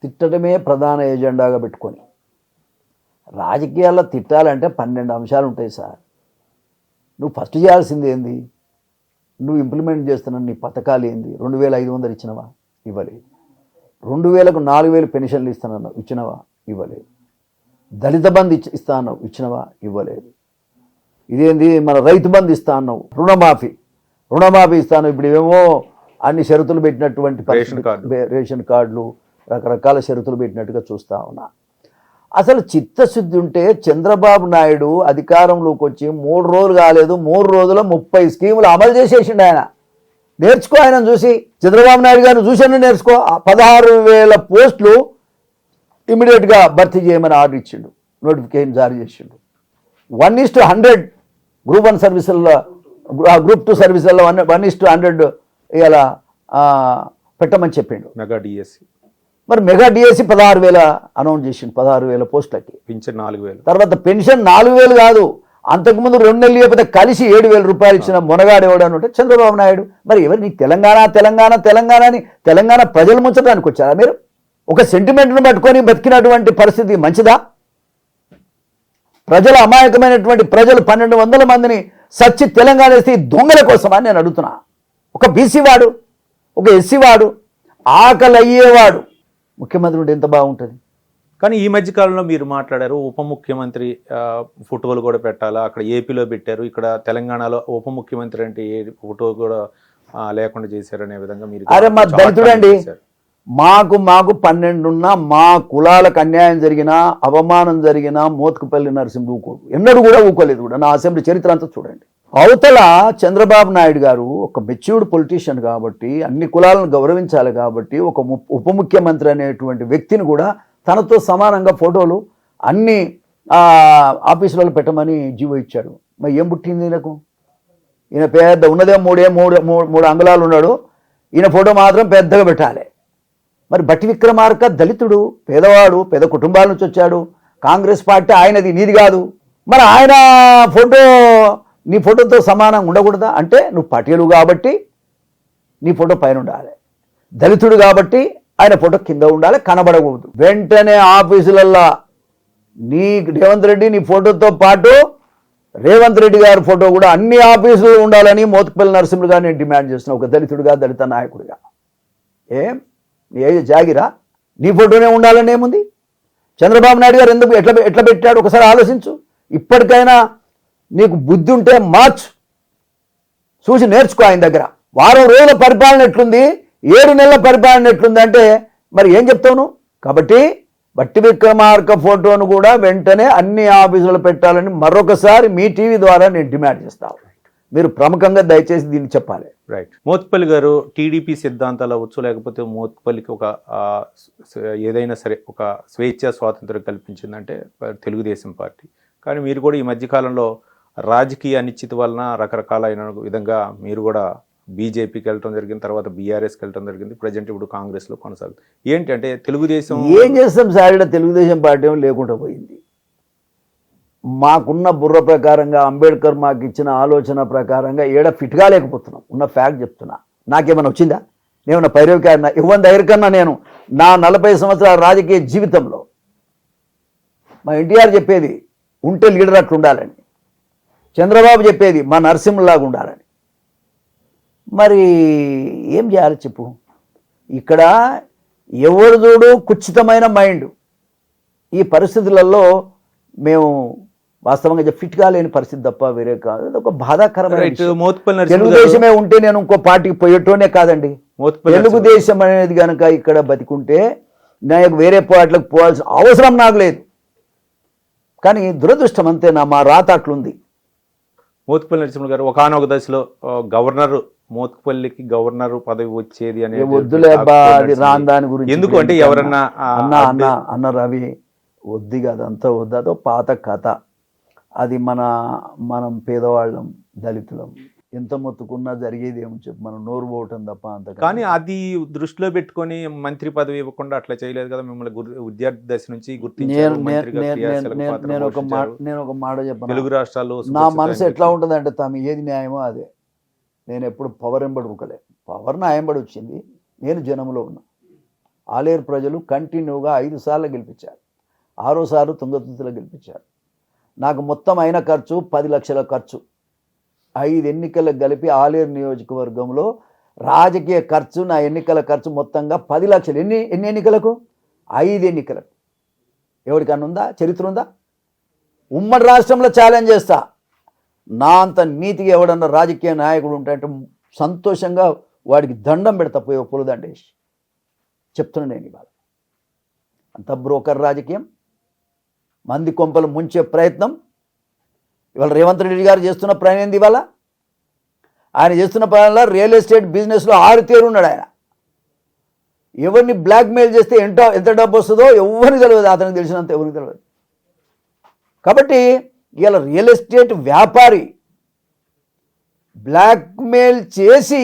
తిట్టడమే ప్రధాన ఎజెండాగా పెట్టుకొని రాజకీయాల్లో తిట్టాలంటే 12 అంశాలు ఉంటాయి సార్. నువ్వు ఫస్ట్ చేయాల్సింది ఏంది? నువ్వు ఇంప్లిమెంట్ చేస్తున్న నీ పథకాలు ఏంది? 2500 ఇచ్చినవా? ఇవ్వలేదు. 2000కు 4000 పెన్షన్లు ఇస్తానన్నావు, ఇచ్చినవా? ఇవ్వలేదు. దళిత బంధు ఇస్తా అన్నావు, ఇచ్చినవా? ఇవ్వలేదు. ఇదేంది మన రైతు బంధు ఇస్తా అన్నావు, రుణమాఫీ ఇస్తాను. ఇప్పుడు ఏమో అన్ని షరతులు పెట్టినటువంటి రేషన్ కార్డులు, రకరకాల షరతులు పెట్టినట్టుగా చూస్తా ఉన్నా. అసలు చిత్తశుద్ధి ఉంటే చంద్రబాబు నాయుడు అధికారంలోకి వచ్చి 3 రోజులు కాలేదు, 3 రోజుల్లో 30 స్కీములు అమలు చేసేసిండు. ఆయన నేర్చుకో, ఆయన చూసి, చంద్రబాబు నాయుడు గారిని చూసి నేర్చుకో. 16,000 పోస్టులు ఇమీడియట్గా భర్తీ చేయమని ఆర్డర్ ఇచ్చిండు, నోటిఫికేషన్ జారీ చేసిండు. 1:100 గ్రూప్ 1 సర్వీసుల్లో, గ్రూప్ 2 సర్వీసుల్లో 1:100 ఇలా పెట్టమని చెప్పిండు. Mega DSC. మరి మెగా డిఎస్సి 16,000 అనౌన్స్ చేసిండు, 16,000 పోస్టులకి. పెన్షన్ 4,000. తర్వాత పెన్షన్ 4,000 కాదు, అంతకుముందు 2 నెలలు లేకపోతే కలిసి 7,000 రూపాయలు ఇచ్చిన మొనగాడు ఎవడని ఉంటే చంద్రబాబు నాయుడు. మరి ఎవరు నీకు తెలంగాణ అని తెలంగాణ ప్రజలు ముంచడానికి వచ్చారా మీరు? ఒక సెంటిమెంట్ను పట్టుకొని బతికినటువంటి పరిస్థితి మంచిదా? ప్రజల అమాయకమైనటువంటి ప్రజలు 1,200 మందిని సచ్చి తెలంగాణ వేస్తే దొంగల కోసమా నేను అడుగుతున్నా. ఒక బీసీ వాడు, ఒక ఎస్సీ వాడు, ఆకలి అయ్యేవాడు ముఖ్యమంత్రి ఉంటే ఎంత బాగుంటుంది. కానీ ఈ మధ్య కాలంలో మీరు మాట్లాడారు, ఉప ముఖ్యమంత్రి ఫోటోలు కూడా పెట్టాలా, అక్కడ ఏపీలో పెట్టారు, ఇక్కడ తెలంగాణలో ఉప ముఖ్యమంత్రి అంటే ఏ ఫోటో కూడా లేకుండా చేశారు అనే విధంగా మీరు. అరే మా దళితుడండి, మాకు 12 ఉన్నా, మా కులాలకు అన్యాయం జరిగినా, అవమానం జరిగినా మోత్కుపల్లి నరసింహ ఊకోడు, ఎన్నడూ కూడా ఊకోలేదు కూడా. నా అసెంబ్లీ చరిత్ర అంతా చూడండి. అవతల చంద్రబాబు నాయుడు గారు ఒక మెచ్యూర్డ్ పొలిటీషియన్ కాబట్టి, అన్ని కులాలను గౌరవించాలి కాబట్టి, ఒక ఉప ముఖ్యమంత్రి అనేటువంటి వ్యక్తిని కూడా తనతో సమానంగా ఫోటోలు అన్ని ఆఫీసులలో పెట్టమని జీవో ఇచ్చాడు. మరి ఏం పుట్టింది ఈయనకు? ఈయన పెద్ద ఉన్నదే 3 అంగుళాలు ఉన్నాడు, ఈయన ఫోటో మాత్రం పెద్దగా పెట్టాలి. మరి బట్టి విక్రమార్క దళితుడు, పేదవాడు, పేద కుటుంబాల నుంచి వచ్చాడు, కాంగ్రెస్ పార్టీ ఆయనది, నీది కాదు. మరి ఆయన ఫోటో నీ ఫోటోతో సమానంగా ఉండకూడదా? అంటే నువ్వు పటేలు కాబట్టి నీ ఫోటో పైన ఉండాలి. దళితుడు కాబట్టి ఆయన ఫోటో కింద ఉండాలి, కనబడకూడదు. వెంటనే ఆఫీసులల్లా నీ రేవంత్ రెడ్డి నీ ఫోటోతో పాటు రేవంత్ రెడ్డి గారి ఫోటో కూడా అన్ని ఆఫీసులు ఉండాలని మోత్కుపల్లి నరసింహులు గారు నేను డిమాండ్ చేస్తున్నా, ఒక దళితుడిగా, దళిత నాయకుడిగా. ఏం ఏ జాగిరా, నీ ఫోటోనే ఉండాలని ఏముంది? చంద్రబాబు నాయుడు గారు ఎందుకు ఎట్లా పెట్టాడు ఒకసారి ఆలోచించు. ఇప్పటికైనా నీకు బుద్ధి ఉంటే మార్చు, చూసి నేర్చుకో ఆయన దగ్గర. వారం రోజుల పరిపాలన ఎట్లుంది, 7 నెలల పరిపాలన ఎట్లుంది అంటే మరి ఏం చెప్తావు నువ్వు? కాబట్టి బట్టి విక్రమార్క ఫోటోను కూడా వెంటనే అన్ని ఆఫీసులు పెట్టాలని మరొకసారి మీ టీవీ ద్వారా నేను డిమాండ్ చేస్తాను. మీరు ప్రముఖంగా దయచేసి దీన్ని చెప్పాలి. రైట్. మోత్కుపల్లి గారు టీడీపీ సిద్ధాంతాలు అవ్వచ్చు, లేకపోతే మోత్కుపల్లికి ఒక ఏదైనా సరే ఒక స్వేచ్ఛ స్వాతంత్రం కల్పించిందంటే తెలుగుదేశం పార్టీ. కానీ మీరు కూడా ఈ మధ్యకాలంలో రాజకీయ అనిశ్చితి వలన రకరకాలైన విధంగా మీరు కూడా బీజేపీకి వెళ్ళడం జరిగింది, తర్వాత బీఆర్ఎస్కి వెళ్ళడం జరిగింది, ప్రజెంట్ ఇప్పుడు కాంగ్రెస్లో కొనసాగుతుంది. ఏంటి అంటే తెలుగుదేశం ఏం చేస్తాం సార్, ఇక్కడ తెలుగుదేశం పార్టీ ఏమో లేకుండా పోయింది. మాకున్న బుర్ర ప్రకారంగా అంబేద్కర్ మాకు ఇచ్చిన ఆలోచన ప్రకారంగా ఫిట్గా లేకపోతున్నాం. ఉన్న ఫ్యాక్ట్ చెప్తున్నా. నాకేమైనా వచ్చిందా? నేమన్నా పైరవికారినా? ఇవ్వని దగ్గర కన్నా నేను నా 40 సంవత్సరాల రాజకీయ జీవితంలో మా ఎన్టీఆర్ చెప్పేది ఉంటే లీడర్ అట్లా ఉండాలని, చంద్రబాబు చెప్పేది మా నరసింహలాగా ఉండాలని. మరి ఏం చేయాలి చెప్పు? ఇక్కడ ఎవరు చూడు కుచితమైన మైండ్. ఈ పరిస్థితులలో మేము వాస్తవంగా ఫిట్గా లేని పరిస్థితి తప్ప వేరే కాదు. ఒక బాధాకరమైన తెలుగుదేశమే ఉంటే నేను ఇంకో పార్టీకి పోయేటోనే కాదండి. తెలుగుదేశం అనేది కనుక ఇక్కడ బతికుంటే నాకు వేరే పార్టీలకు పోవాల్సిన అవసరం నాకు లేదు. కానీ దురదృష్టం అంతే, మా రాత అట్లుంది. మోత్కుపల్లి నరసింహులు గారు ఒకనొక దశలో గవర్నర్, మోత్కుపల్లికి గవర్నర్ పదవి వచ్చేది అనేది వద్దులే అది రాని దాని గురించి ఎందుకు అంటే ఎవరన్నా అన్న రవి వద్దు కదా, అంతా వద్దు, అదో పాత కథ. అది మనం పేదవాళ్ళం, దళితులం, ఎంత మొత్తుకున్నా జరిగేది ఏమో చెప్పు, మనం నోరు పోవటం తప్ప అంత. కానీ అది దృష్టిలో పెట్టుకొని మంత్రి పదవి ఇవ్వకుండా అట్లా చేయలేదు కదా మిమ్మల్ని. విద్యార్థి దశ నుంచి గుర్తించారు. నేను ఒక మాట చెప్పాను. తెలుగు రాష్ట్రాల్లో నా మనసు ఎట్లా ఉంటుంది అంటే తమ ఏది న్యాయమో అదే. నేను ఎప్పుడు పవర్ ఎంబడి ఉకలే, పవర్ నా ఎంబడి వచ్చింది. నేను జనంలో ఉన్నా. ఆలేరు ప్రజలు కంటిన్యూగా 5 సార్లు గెలిపించారు. 6వ సార్లు తుంగతుర్తిలో గెలిపించారు. నాకు మొత్తం అయిన ఖర్చు 10 లక్షల ఖర్చు. 5 ఎన్నికలకు కలిపి ఆలేరు నియోజకవర్గంలో రాజకీయ ఖర్చు, నా ఎన్నికల ఖర్చు మొత్తంగా 10 లక్షలు. ఎన్ని ఎన్నికలకు? 5 ఎన్నికలకు. ఎవరికన్నా ఉందా? చరిత్ర ఉందా? ఉమ్మడి రాష్ట్రంలో ఛాలెంజ్ చేస్తా. నా అంత నీతిగా ఎవడన్నా రాజకీయ నాయకుడు ఉంటాయంటే సంతోషంగా వాడికి దండం పెడతా, పోయి పులదండేసి చెప్తున్నా. నేను ఇవాళ అంత బ్రోకర్ రాజకీయం, మంది కొంపలు ముంచే ప్రయత్నం ఇవాళ రేవంత్ రెడ్డి గారు చేస్తున్న ప్రయాణం ఏంది? ఇవాళ ఆయన చేస్తున్న ప్రయాణంలో రియల్ ఎస్టేట్ బిజినెస్లో 6 తేరు ఉన్నాడు ఆయన. ఎవరిని బ్లాక్మెయిల్ చేస్తే ఎంత డబ్బు వస్తుందో ఎవరికి తెలియదు, అతనికి తెలిసినంత ఎవరికి తెలియదు. కాబట్టి ఇవాళ రియల్ ఎస్టేట్ వ్యాపారి బ్లాక్మెయిల్ చేసి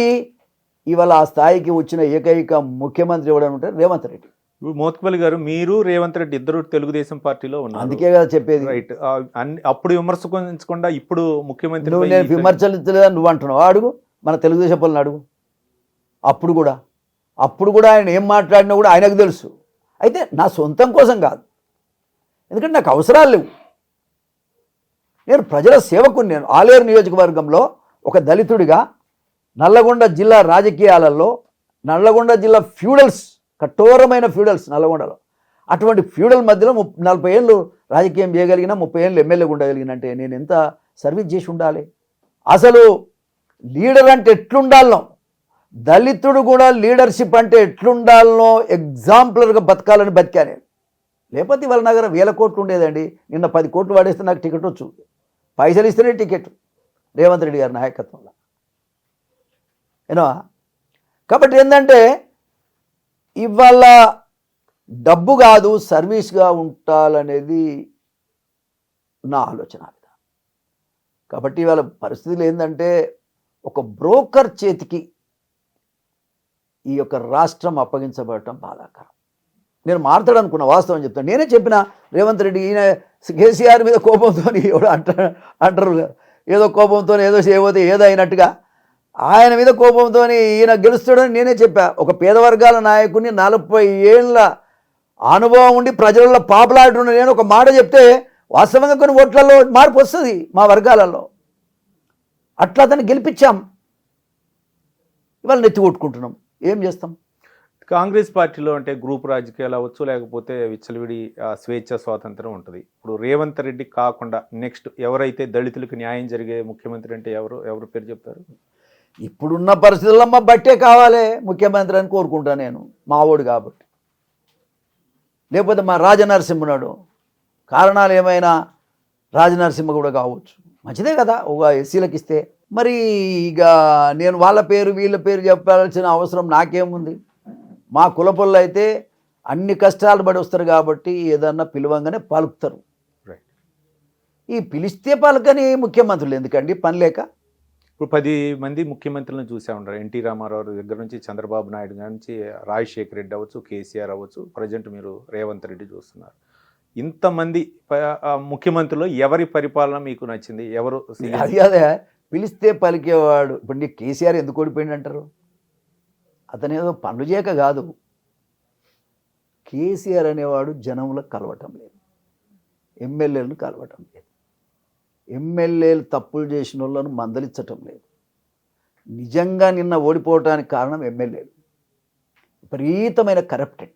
ఇవాళ ఆ స్థాయికి వచ్చిన ఏకైక ముఖ్యమంత్రి ఎవడని ఉంటే రేవంత్ రెడ్డి. మోత్కుపల్లి గారు, మీరు రేవంత్ రెడ్డి ఇద్దరు తెలుగుదేశం పార్టీలో ఉన్నారు. అందుకే కదా చెప్పేది. రైట్. అప్పుడు విమర్శించకుండా ఇప్పుడు ముఖ్యమంత్రి నేను విమర్శించలేదని నువ్వు అంటున్నావు. అడుగు మన తెలుగుదేశం పనులు అడుగు. అప్పుడు కూడా ఆయన ఏం మాట్లాడినా కూడా ఆయనకు తెలుసు. అయితే నా సొంతం కోసం కాదు, ఎందుకంటే నాకు అవసరాలు లేవు. నేను ప్రజల సేవకుని. నేను ఆలేరు నియోజకవర్గంలో ఒక దళితుడిగా నల్లగొండ జిల్లా రాజకీయాలలో, నల్లగొండ జిల్లా ఫ్యూడల్స్, కఠోరమైన ఫ్యూడల్స్ నల్లగొండలో, అటువంటి ఫ్యూడల్ మధ్యలో 40 ఏళ్ళు రాజకీయం చేయగలిగిన, 30 ఏళ్ళు ఎమ్మెల్యేగా ఉండగలిగినంటే నేను ఎంత సర్వీస్ చేసి ఉండాలి? అసలు లీడర్ అంటే ఎట్లుండాలనో, దళితుడు కూడా లీడర్షిప్ అంటే ఎట్లుండాలనో ఎగ్జాంపులర్గా బతకాలని బతికాను. లేకపోతే వాళ్ళ దగ్గర 1000 కోట్లు ఉండేదండి. నిన్న 10 కోట్లు వాడేస్తే నాకు టికెట్ వచ్చు. పైసలు ఇస్తేనే టికెట్ రేవంత్ రెడ్డి గారి నాయకత్వంలో. కాబట్టి ఏంటంటే ఇవాళ డబ్బు కాదు, సర్వీస్గా ఉండాలనేది నా ఆలోచన. కాబట్టి ఇవాళ పరిస్థితులు ఏంటంటే ఒక బ్రోకర్ చేతికి ఈ యొక్క రాష్ట్రం అప్పగించబడటం బాధాకరం. నేను మాట్లాడనుకున్న వాస్తవం చెప్తాను. నేనే చెప్పిన రేవంత్ రెడ్డి ఈయన కేసీఆర్ మీద కోపంతో ఎవడు అంటారు, ఏదో కోపంతో ఏదో చేయబోతే ఏదో అయినట్టుగా ఆయన మీద కోపంతో ఈయన గెలుస్తాడని నేనే చెప్పా. ఒక పేద వర్గాల నాయకుడిని 40 ఏళ్ళ అనుభవం ఉండి ప్రజలలో పాపులారిటీ ఉన్న నేను ఒక మాట చెప్తే వాస్తవంగా కొన్ని ఓట్లలో మార్పు వస్తుంది మా వర్గాలలో. అట్లా అతన్ని గెలిపించాం. ఇవాళ నెత్తి కొట్టుకుంటున్నాం. ఏం చేస్తాం? కాంగ్రెస్ పార్టీలో అంటే గ్రూప్ రాజకీయాలు అవ్వచ్చు, లేకపోతే విచ్చలవిడి స్వేచ్ఛ స్వాతంత్రం ఉంటుంది. ఇప్పుడు రేవంత్ రెడ్డి కాకుండా నెక్స్ట్ ఎవరైతే దళితులకు న్యాయం జరిగే ముఖ్యమంత్రి అంటే ఎవరు పేరు చెప్తారు? ఇప్పుడున్న పరిస్థితుల్లో మా బట్టే కావాలి ముఖ్యమంత్రి అని కోరుకుంటా నేను, మా ఓడు కాబట్టి. లేకపోతే మా రాజనరసింహనాడు, కారణాలు ఏమైనా రాజనరసింహ కూడా కావచ్చు, మంచిదే కదా ఒక ఎస్సీలకు ఇస్తే. మరి ఇక నేను వాళ్ళ పేరు వీళ్ళ పేరు చెప్పాల్సిన అవసరం నాకేముంది? మా కులపొళ్ళు అయితే అన్ని కష్టాలు పడి వస్తారు కాబట్టి ఏదన్నా పిలవంగానే పలుకుతారు. ఈ పిలిస్తే పలకని ముఖ్యమంత్రులు ఎందుకండి? పని లేక. ఇప్పుడు 10 మంది ముఖ్యమంత్రులను చూసే ఉంటారు. ఎన్టీ రామారావు దగ్గర నుంచి చంద్రబాబు నాయుడు నుంచి రాజశేఖర్ రెడ్డి అవ్వచ్చు, కేసీఆర్ అవ్వచ్చు, ప్రజెంట్ మీరు రేవంత్ రెడ్డి చూస్తున్నారు. ఇంతమంది ముఖ్యమంత్రులు ఎవరి పరిపాలన మీకు నచ్చింది? ఎవరు అదే పిలిస్తే పలికేవాడు? ఇప్పుడు నీకు కేసీఆర్ ఎందుకు ఓడిపోయింది అంటారు? అతనేదో పనులు చేయక కాదు. కేసీఆర్ అనేవాడు జనంలో కలవటం లేదు, ఎమ్మెల్యేలను కలవటం లేదు, ఎమ్మెల్యేలు తప్పులు చేసిన వాళ్ళను మందలించటం లేదు. నిజంగా నిన్న ఓడిపోవటానికి కారణం ఎమ్మెల్యేలు విపరీతమైన కరప్టెడ్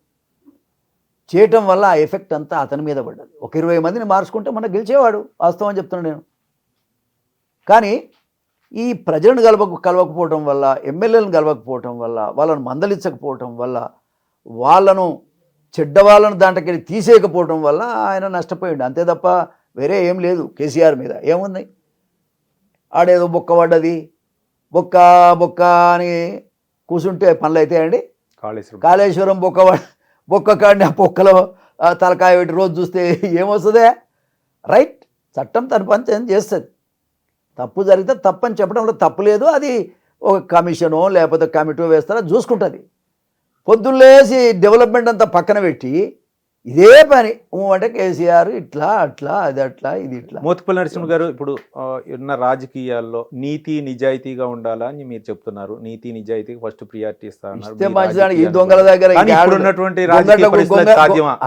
చేయటం వల్ల ఆ ఎఫెక్ట్ అంతా అతని మీద పడ్డది. ఒక 20 మందిని మార్చుకుంటే మన గెలిచేవాడు, వాస్తవం చెప్తున్నాను నేను. కానీ ఈ ప్రజలను కలవకపోవటం వల్ల, ఎమ్మెల్యేలను కలవకపోవటం వల్ల, వాళ్ళను మందలించకపోవటం వల్ల, వాళ్ళను చెడ్డవాళ్ళను దాంట్లోకి తీసేయకపోవటం వల్ల ఆయన నష్టపోయిండు. అంతే తప్ప వేరే ఏం లేదు. కేసీఆర్ మీద ఏముంది? ఆడేదో బొక్క పడ్డది, బొక్క అని కూర్చుంటే పనులు అవుతాయండి? కాళేశ్వరం బొక్క కాడిని ఆ బొక్కలో తలకాయ పెట్టి రోజు చూస్తే ఏమొస్తుందే? రైట్, చట్టం తన పని చేస్తుంది. తప్పు జరిగితే తప్పని చెప్పడంలో తప్పు లేదు. అది ఒక కమిషనో లేకపోతే కమిటీ వేస్తారో చూసుకుంటుంది. పొద్దున్నేసి డెవలప్మెంట్ అంతా పక్కన పెట్టి ఇదే పని అంటే కేసీఆర్ ఇట్లా అట్లా అది అట్లా ఇది ఇట్లా. మోత్కుపల్లి నరసింహ గారు, ఇప్పుడు ఉన్న రాజకీయాల్లో నీతి నిజాయితీగా ఉండాలా అని మీరు చెప్తున్నారు. నీతి నిజాయితీకి ఫస్ట్ ప్రియారిటీ ఇస్తారు. ఈ దొంగల దగ్గర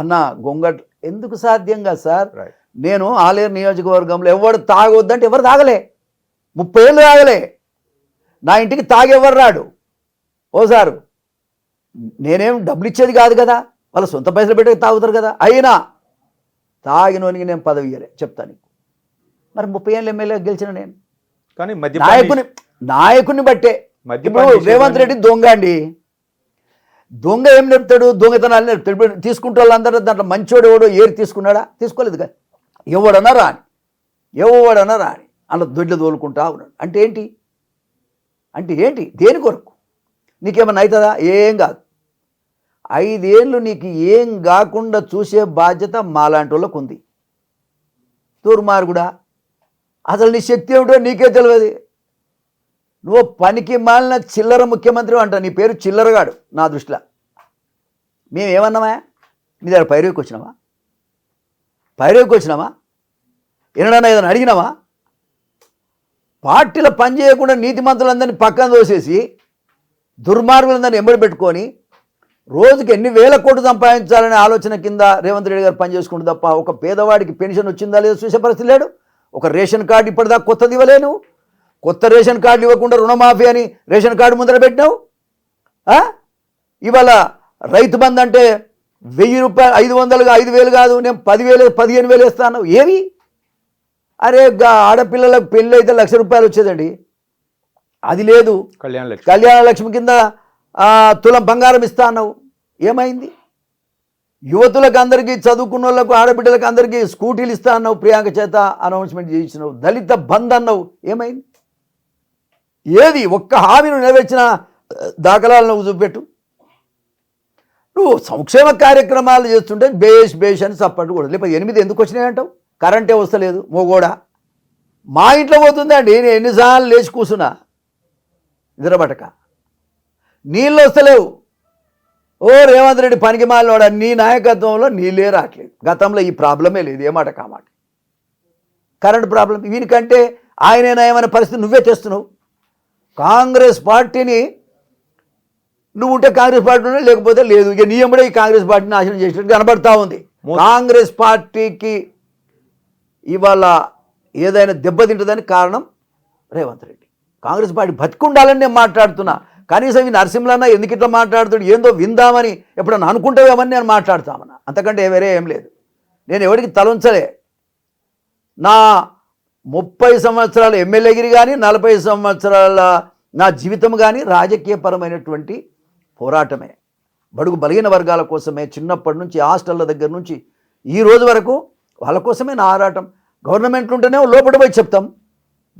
అన్న గొంగట్ ఎందుకు సాధ్యం కాదు సార్? నేను ఆలేరు నియోజకవర్గంలో ఎవరు తాగొద్దంటే ఎవరు తాగలే, 30 ఏళ్ళు తాగలే. నా ఇంటికి తాగెవరు రాడు. ఓసారు నేనేం డబ్బులు ఇచ్చేది కాదు కదా, వాళ్ళ సొంత పైసలు పెట్టి తాగుతారు కదా. అయినా తాగినోనికి నేను పదవి ఇయ్యలే, చెప్తాను నీకు. మరి 30 ఏళ్ళు ఎమ్మెల్యే గెలిచిన నేను. కానీ నాయకుని బట్టే. ఇప్పుడు రేవంత్ రెడ్డి దొంగ అండి. దొంగ ఏం నేర్పుతాడు? దొంగతనాలు నేర్పుతాడు. తీసుకుంటే వాళ్ళందరూ దాంట్లో మంచోడు ఎవడో ఏరి తీసుకున్నాడా? తీసుకోలేదు కదా. ఎవడన్నా రాని అలా దొడ్లు తోలుకుంటా ఉన్నాడు. అంటే ఏంటి? దేని కొరకు? నీకేమన్నా అవుతుందా? ఏం కాదు. 5 ఏళ్ళు నీకు ఏం కాకుండా చూసే బాధ్యత మాలాంటి వాళ్ళకు ఉంది. దుర్మార్గుడా, అసలు నీ శక్తి ఏమిటో నీకే తెలియదు. నువ్వు పనికి మాలిన చిల్లర ముఖ్యమంత్రి అంట. నీ పేరు చిల్లరగాడు నా దృష్టిలో. మేమేమన్నామా? నీ దగ్గర పైరుకి వచ్చినామా? ఏనాడన్నా ఏదైనా అడిగినామా? పార్టీలో పని చేయకుండా నీతిమంతులందరినీ పక్కన తోసేసి దుర్మార్గులందరినీ ఎంబడి పెట్టుకొని రోజుకి ఎన్ని వేల కోట్లు సంపాదించాలనే ఆలోచన కింద రేవంత్ రెడ్డి గారు పనిచేసుకుంటూ తప్ప ఒక పేదవాడికి పెన్షన్ వచ్చిందా లేదో చూసే పరిస్థితి లేడు. ఒక రేషన్ కార్డు ఇప్పటిదాకా కొత్తది ఇవ్వలేను. కొత్త రేషన్ కార్డు ఇవ్వకుండా రుణమాఫీ అని రేషన్ కార్డు ముందర పెట్టినావు. ఇవాళ రైతు బంధు అంటే 1000 రూపాయలు, 500 5,000 కాదు, నేను 10,000 15,000 వేస్తాను. ఏవి? అరే ఆడపిల్లలకు పెళ్ళి అయితే 1,00,000 రూపాయలు వచ్చేదండి, అది లేదు. కళ్యాణ లక్ష్మి కింద తులం బంగారం ఇస్తా అన్నావు, ఏమైంది? యువతులకు అందరికీ, చదువుకున్న వాళ్ళకు, ఆడబిడ్డలకు అందరికీ స్కూటీలు ఇస్తా అన్నావు, ప్రియాంక చేత అనౌన్స్మెంట్ చేయించినావు. దళిత బంద్ అన్నావు, ఏమైంది? ఏది? ఒక్క హామీను నెరవేర్చిన దాఖలాలు నువ్వు చూపెట్టు. నువ్వు సంక్షేమ కార్యక్రమాలు చేస్తుంటే బేష్ అని సప్పట్టు కూడా లేకపోతే 8 ఎందుకు వచ్చినాయి అంటావు? కరెంటే వస్తలేదు మోగోడా. మా ఇంట్లో పోతుందండి, నేను ఎన్నిసార్లు లేచి కూర్చున్నా నిద్రపట్టక. నీళ్ళు వస్తలేవు. ఓ రేవంత్ రెడ్డి పనికి మాలినోడా, నీ నాయకత్వంలో నీళ్ళే రావట్లేదు. గతంలో ఈ ప్రాబ్లమే లేదు, ఏమాట కామాట. కరెంట్ ప్రాబ్లం వీనికంటే ఆయనేనా ఏమైనా పరిస్థితి నువ్వే తెస్తున్నావు. కాంగ్రెస్ పార్టీని నువ్వు ఉంటే కాంగ్రెస్ పార్టీ ఉండే, లేకపోతే లేదు. ఇక నీ ఎంబడే ఈ కాంగ్రెస్ పార్టీని నాశనం చేసినట్టు కనబడతా ఉంది. కాంగ్రెస్ పార్టీకి ఇవాళ ఏదైనా దెబ్బతింటుందని కారణం రేవంత్ రెడ్డి. కాంగ్రెస్ పార్టీ బతికుండాలని నేను మాట్లాడుతున్నా. కనీసం ఈ నరసింహలన్న ఎందుకు ఇట్లా మాట్లాడుతాడు, ఏందో విందామని ఎప్పుడన్నా అనుకుంటావేమని నేను మాట్లాడతామన్నా. అంతకంటే వేరే ఏం లేదు. నేను ఎవరికి తలంచలే. నా 30 సంవత్సరాల ఎమ్మెల్యేగిరి కానీ 40 సంవత్సరాల నా జీవితం కానీ రాజకీయపరమైనటువంటి పోరాటమే. బడుగు బలహీన వర్గాల కోసమే, చిన్నప్పటి నుంచి హాస్టళ్ళ దగ్గర నుంచి ఈ రోజు వరకు వాళ్ళ కోసమే నా ఆరాటం. గవర్నమెంట్లు ఉంటేనేమో లోపల పోయి చెప్తాం,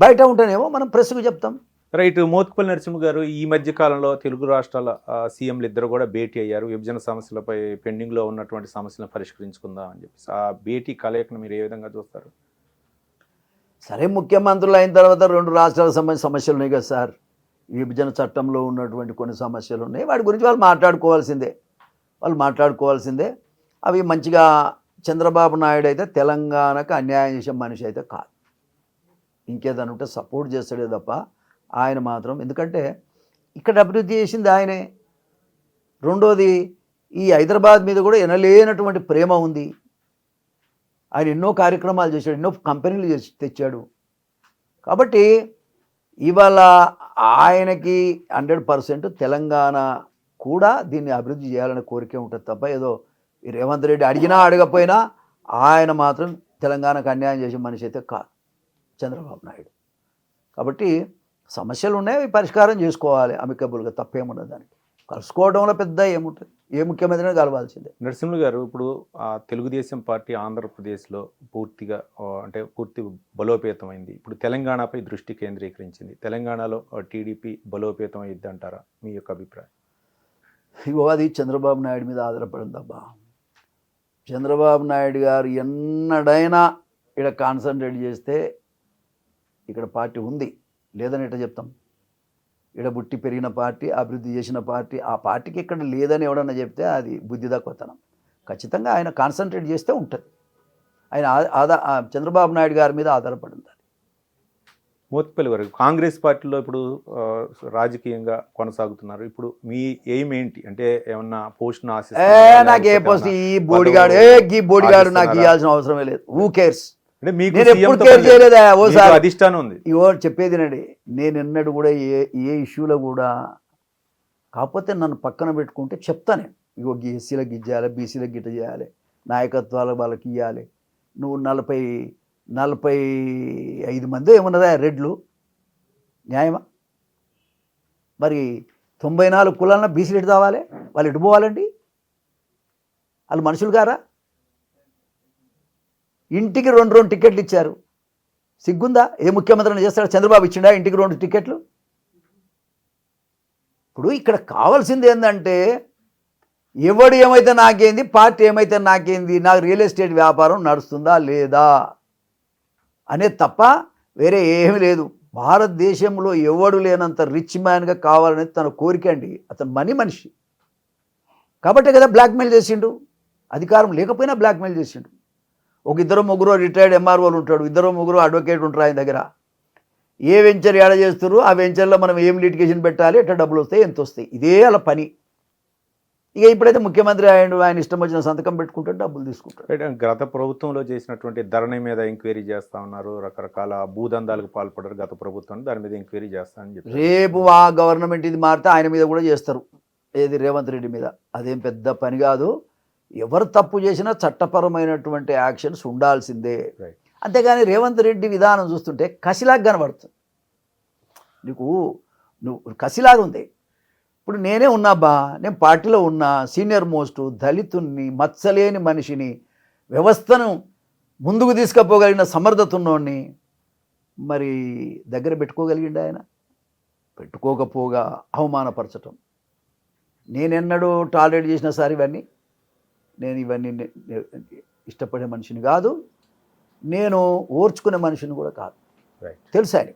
బయట ఉంటేనేమో మనం ప్రెస్కు చెప్తాం. రైట్. మోత్కుపల్లి నరసింహ గారు, ఈ మధ్య కాలంలో తెలుగు రాష్ట్రాల సీఎంలు ఇద్దరు కూడా భేటీ అయ్యారు. విభజన సమస్యలపై పెండింగ్లో ఉన్నటువంటి సమస్యలను పరిష్కరించుకుందాం అని చెప్పేసి ఆ భేటీ కలయికను మీరు ఏ విధంగా చూస్తారు? సరే, ముఖ్యమంత్రులు అయిన తర్వాత 2 రాష్ట్రాలకు సంబంధించిన సమస్యలు ఉన్నాయి కదా సార్. విభజన చట్టంలో ఉన్నటువంటి కొన్ని సమస్యలు ఉన్నాయి. వాటి గురించి వాళ్ళు మాట్లాడుకోవాల్సిందే. అవి మంచిగా చంద్రబాబు నాయుడు అయితే తెలంగాణకు అన్యాయం చేసే మనిషి అయితే కాదు. ఇంకేదైనా ఉంటే సపోర్ట్ చేస్తాడే తప్ప ఆయన మాత్రం, ఎందుకంటే ఇక్కడ అభివృద్ధి చేసింది ఆయనే. రెండోది, ఈ హైదరాబాద్ మీద కూడా ఎనలేనటువంటి ప్రేమ ఉంది. ఆయన ఎన్నో కార్యక్రమాలు చేశాడు, ఎన్నో కంపెనీలు తెచ్చాడు. కాబట్టి ఇవాళ ఆయనకి 100% తెలంగాణ కూడా దీన్ని అభివృద్ధి చేయాలనే కోరిక ఉంటుంది తప్ప ఏదో రేవంత్ రెడ్డి అడిగినా అడగపోయినా ఆయన మాత్రం తెలంగాణకు అన్యాయం చేసే మనిషి అయితే కాదు చంద్రబాబు నాయుడు. కాబట్టి సమస్యలు ఉన్నాయి, అవి పరిష్కారం చేసుకోవాలి అమికబుల్గా, తప్పేముండదు. దానికి కలుసుకోవడంలో పెద్ద ఏముంటుంది, ఏ ముఖ్యమంత్రిని కలవాల్సిందే. నరసింహులు గారు, ఇప్పుడు తెలుగుదేశం పార్టీ ఆంధ్రప్రదేశ్లో పూర్తిగా పూర్తి బలోపేతమైంది. ఇప్పుడు తెలంగాణపై దృష్టి కేంద్రీకరించింది. తెలంగాణలో టీడీపీ బలోపేతం అయ్యిద్ది అంటారా? మీ యొక్క అభిప్రాయం? ఇగో అది చంద్రబాబు నాయుడు మీద ఆధారపడిందబ్బా. చంద్రబాబు నాయుడు గారు ఎన్నడైనా ఇక్కడ కాన్సన్ట్రేట్ చేస్తే ఇక్కడ పార్టీ ఉంది, లేదని ఎట్లా చెప్తాం? ఇక్కడ పుట్టి పెరిగిన పార్టీ, అభివృద్ధి చేసిన పార్టీ, ఆ పార్టీకి ఇక్కడ లేదని ఎవడన్నా చెప్తే అది బుద్ధి తక్కువతనం. ఖచ్చితంగా ఆయన కాన్సన్ట్రేట్ చేస్తే ఉంటుంది. ఆయన చంద్రబాబు నాయుడు గారి మీద ఆధారపడి ఉంది. మోత్కుపల్లి వరకు కాంగ్రెస్ పార్టీలో ఇప్పుడు రాజకీయంగా కొనసాగుతున్నారు. ఇప్పుడు మీ ఎయిమ్ ఏంటి? అంటే ఏమన్నా పోస్ట్ నాకు ఏ పోస్ట్, ఈ బోడిగాడు నాకు ఇవ్వాల్సిన అవసరమే లేదు. Who cares? అధిష్టానం ఉంది. ఇవో చెప్పేదినండి, నేను ఎన్నడూ కూడా ఏ ఇష్యూలో కూడా, కాకపోతే నన్ను పక్కన పెట్టుకుంటే చెప్తా నేను, ఇగో ఎస్సీలకు ఇచ్చేయాలి, బీసీలకు గిట్ట చేయాలి, నాయకత్వాలకు వాళ్ళకి ఇవ్వాలి. నువ్వు 45 మంది ఏమన్నారా రెడ్లు, న్యాయమా? మరి 94 కులాలన్నా బీసీలు ఎటు కావాలి? వాళ్ళు ఎటు పోవాలండి? వాళ్ళు మనుషులు గారా? ఇంటికి 2 టికెట్లు ఇచ్చారు. సిగ్గుందా? ఏ ముఖ్యమంత్రిని చేస్తాడు? చంద్రబాబు ఇచ్చిండా ఇంటికి 2 టికెట్లు? ఇప్పుడు ఇక్కడ కావాల్సింది ఏంటంటే, ఎవడు ఏమైతే నాకేంది, పార్టీ ఏమైతే నాకేంది, నాకు రియల్ ఎస్టేట్ వ్యాపారం నడుస్తుందా లేదా అనేది తప్ప వేరే ఏమీ లేదు. భారతదేశంలో ఎవడు లేనంత రిచ్ మ్యాన్గా కావాలనేది తన కోరిక అండి. అతను మనిషి కాబట్టే కదా బ్లాక్మెయిల్ చేసిండు. అధికారం లేకపోయినా బ్లాక్మెయిల్ చేసిండు. ఒక 2-3 రిటైర్డ్ ఎంఆర్ఓలు ఉంటాడు, 2-3 అడ్వకేట్ ఉంటారు ఆయన దగ్గర. ఏ వెంచర్ ఏడ చేస్తారు, ఆ వెంచర్లో మనం ఏం లిటిగేషన్ పెట్టాలి, ఎట్లా డబ్బులు వస్తాయి, ఎంత వస్తాయి, ఇదే అలా పని. ఇక ఇప్పుడైతే ముఖ్యమంత్రి ఆయన ఇష్టం వచ్చిన సంతకం పెట్టుకుంటాడు, డబ్బులు తీసుకుంటాడు. గత ప్రభుత్వంలో చేసినటువంటి ధరణి మీద ఎంక్వైరీ చేస్తా ఉన్నారు, రకరకాల భూదందాలకు పాల్పడారు గత ప్రభుత్వం, దాని మీద ఎంక్వైరీ చేస్తానని చెప్పి రేపు ఆ గవర్నమెంట్ ఇది మారితే ఆయన మీద కూడా చేస్తారు. ఏది రేవంత్ రెడ్డి మీద. అదేం పెద్ద పని కాదు. ఎవరు తప్పు చేసినా చట్టపరమైనటువంటి యాక్షన్స్ ఉండాల్సిందే. అంతేగాని రేవంత్ రెడ్డి విధానం చూస్తుంటే కసిలాగా కనబడుతుంది. నువ్వు కసిలాగా ఉంది. ఇప్పుడు నేనే ఉన్నాబ్బా, నేను పార్టీలో ఉన్నా, సీనియర్ మోస్ట్, దళితుణ్ణి, మచ్చలేని మనిషిని, వ్యవస్థను ముందుకు తీసుకుపోగలిగిన సమర్థత ఉన్నోడిని మరి దగ్గర పెట్టుకోగలిగిండు ఆయన? పెట్టుకోకపోగా అవమానపరచటం. నేనెన్నడూ టాలరేట్ చేసిన సార్ ఇవన్నీ ఇష్టపడే మనిషిని కాదు, నేను ఓర్చుకునే మనిషిని కూడా కాదు, తెలుసా ఆయన.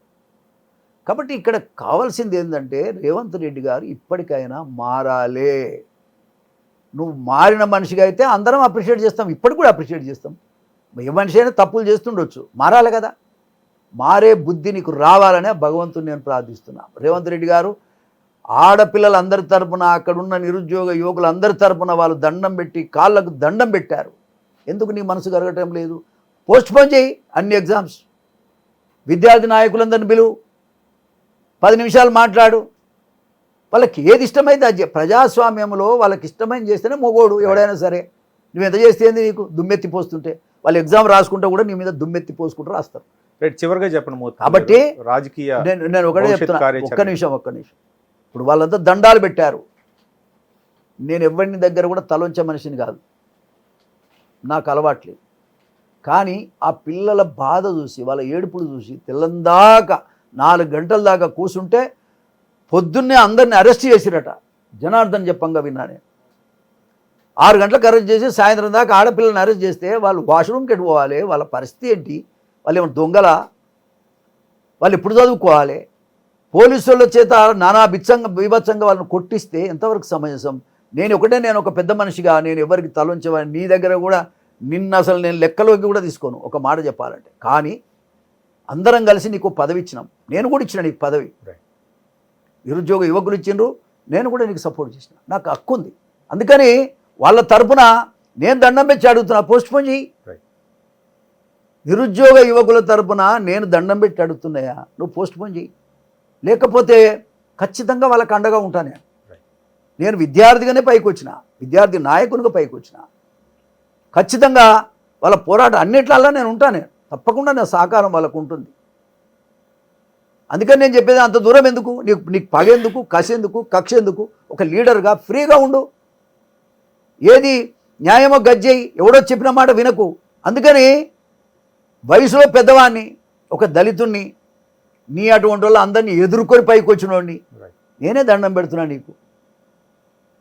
కాబట్టి ఇక్కడ కావాల్సింది ఏంటంటే రేవంత్ రెడ్డి గారు ఇప్పటికైనా మారాలే. నువ్వు మారిన మనిషిగా అయితే అందరం అప్రిషియేట్ చేస్తాం, ఇప్పటికి కూడా అప్రిషియేట్ చేస్తాం. ఏ మనిషి అయినా తప్పులు చేస్తుండొచ్చు, మారాలి కదా. మారే బుద్ధి నీకు రావాలనే భగవంతుని నేను ప్రార్థిస్తున్నా. రేవంత్ రెడ్డి గారు ఆడపిల్లలందరి తరపున, అక్కడున్న నిరుద్యోగ యువకులందరి తరపున వాళ్ళు దండం పెట్టి కాళ్ళకు దండం పెట్టారు. ఎందుకు నీ మనసు కరగటం లేదు? పోస్ట్ పోన్ చేయి అన్ని ఎగ్జామ్స్. విద్యార్థి నాయకులందరిని పిలువు, 10 నిమిషాలు మాట్లాడు. వాళ్ళకి ఏది ఇష్టమైతే అది ప్రజాస్వామ్యంలో వాళ్ళకి ఇష్టమైన చేస్తేనే మొగోడు ఎవడైనా సరే. నువ్వు ఎంత చేస్తే ఏంది నీకు దుమ్మెత్తి పోస్తుంటే? వాళ్ళు ఎగ్జామ్ రాసుకుంటే కూడా నీ మీద దుమ్మెత్తి పోసుకుంటూ రాస్తారు. చివరిగా చెప్పండి మోత్కుమార్ కాబట్టి రాజకీయ నేను ఒకటే చెప్తున్నా, ఒక్క నిమిషం. ఇప్పుడు వాళ్ళంతా దండాలు పెట్టారు. నేను ఎవరిని దగ్గర కూడా తలొంచే మనిషిని కాదు, నాకు అలవాట్లేదు. కానీ ఆ పిల్లల బాధ చూసి, వాళ్ళ ఏడుపులు చూసి తెల్లందాకా 4 గంటల దాకా కూర్చుంటే పొద్దున్నే అందరిని అరెస్ట్ చేసిరట. జనార్దన్ చెప్పంగా విన్నానే. 6 గంటలకు అరెస్ట్ చేసి సాయంత్రం దాకా ఆడపిల్లల్ని అరెస్ట్ చేస్తే వాళ్ళు వాష్రూమ్కి ఎటు పోవాలి? వాళ్ళ పరిస్థితి ఏంటి? వాళ్ళు ఏమైనా దొంగలా? వాళ్ళు ఎప్పుడు చదువుకోవాలి? పోలీసుల చేత నానా బీభత్సంగా వాళ్ళని కొట్టిస్తే ఎంతవరకు సమంజసం? నేను ఒక పెద్ద మనిషిగా నేను ఎవరికి తలొంచేవాడిని. నీ దగ్గర కూడా నిన్న అసలు నేను లెక్కలోకి కూడా తీసుకోను, ఒక మాట చెప్పాలంటే. కానీ అందరం కలిసి నీకు పదవి ఇచ్చినాం, నేను కూడా ఇచ్చిన నీకు పదవి. నిరుద్యోగ యువకులు ఇచ్చిండ్రు, నేను కూడా నీకు సపోర్ట్ చేసిన, నాకు హక్కు ఉంది. అందుకని వాళ్ళ తరపున నేను దండం పెట్టి అడుగుతున్నా, పోస్ట్ పోన్ చేయి. నిరుద్యోగ యువకుల తరపున నేను దండం పెట్టి అడుగుతున్నాయా, నువ్వు పోస్ట్ పోన్ చేయి. లేకపోతే ఖచ్చితంగా వాళ్ళకి అండగా ఉంటానే. నేను విద్యార్థిగానే పైకి వచ్చిన, విద్యార్థి నాయకునిగా పైకి వచ్చిన. ఖచ్చితంగా వాళ్ళ పోరాటం అన్నిట్లల్లో నేను ఉంటానే, తప్పకుండా నా సహకారం వాళ్ళకు ఉంటుంది. అందుకని నేను చెప్పేది, అంత దూరం ఎందుకు నీకు పగెందుకు, కసేందుకు, కక్ష ఎందుకు? ఒక లీడర్గా ఫ్రీగా ఉండు. ఏది న్యాయమో గజ్జేయి, ఎవడో చెప్పిన మాట వినకు. అందుకని వయసులో పెద్దవాడిని, ఒక దళితుణ్ణి, నీ అటువంటి వాళ్ళు అందరినీ ఎదుర్కొని పైకి వచ్చినోడిని నేనే దండం పెడుతున్నా నీకు.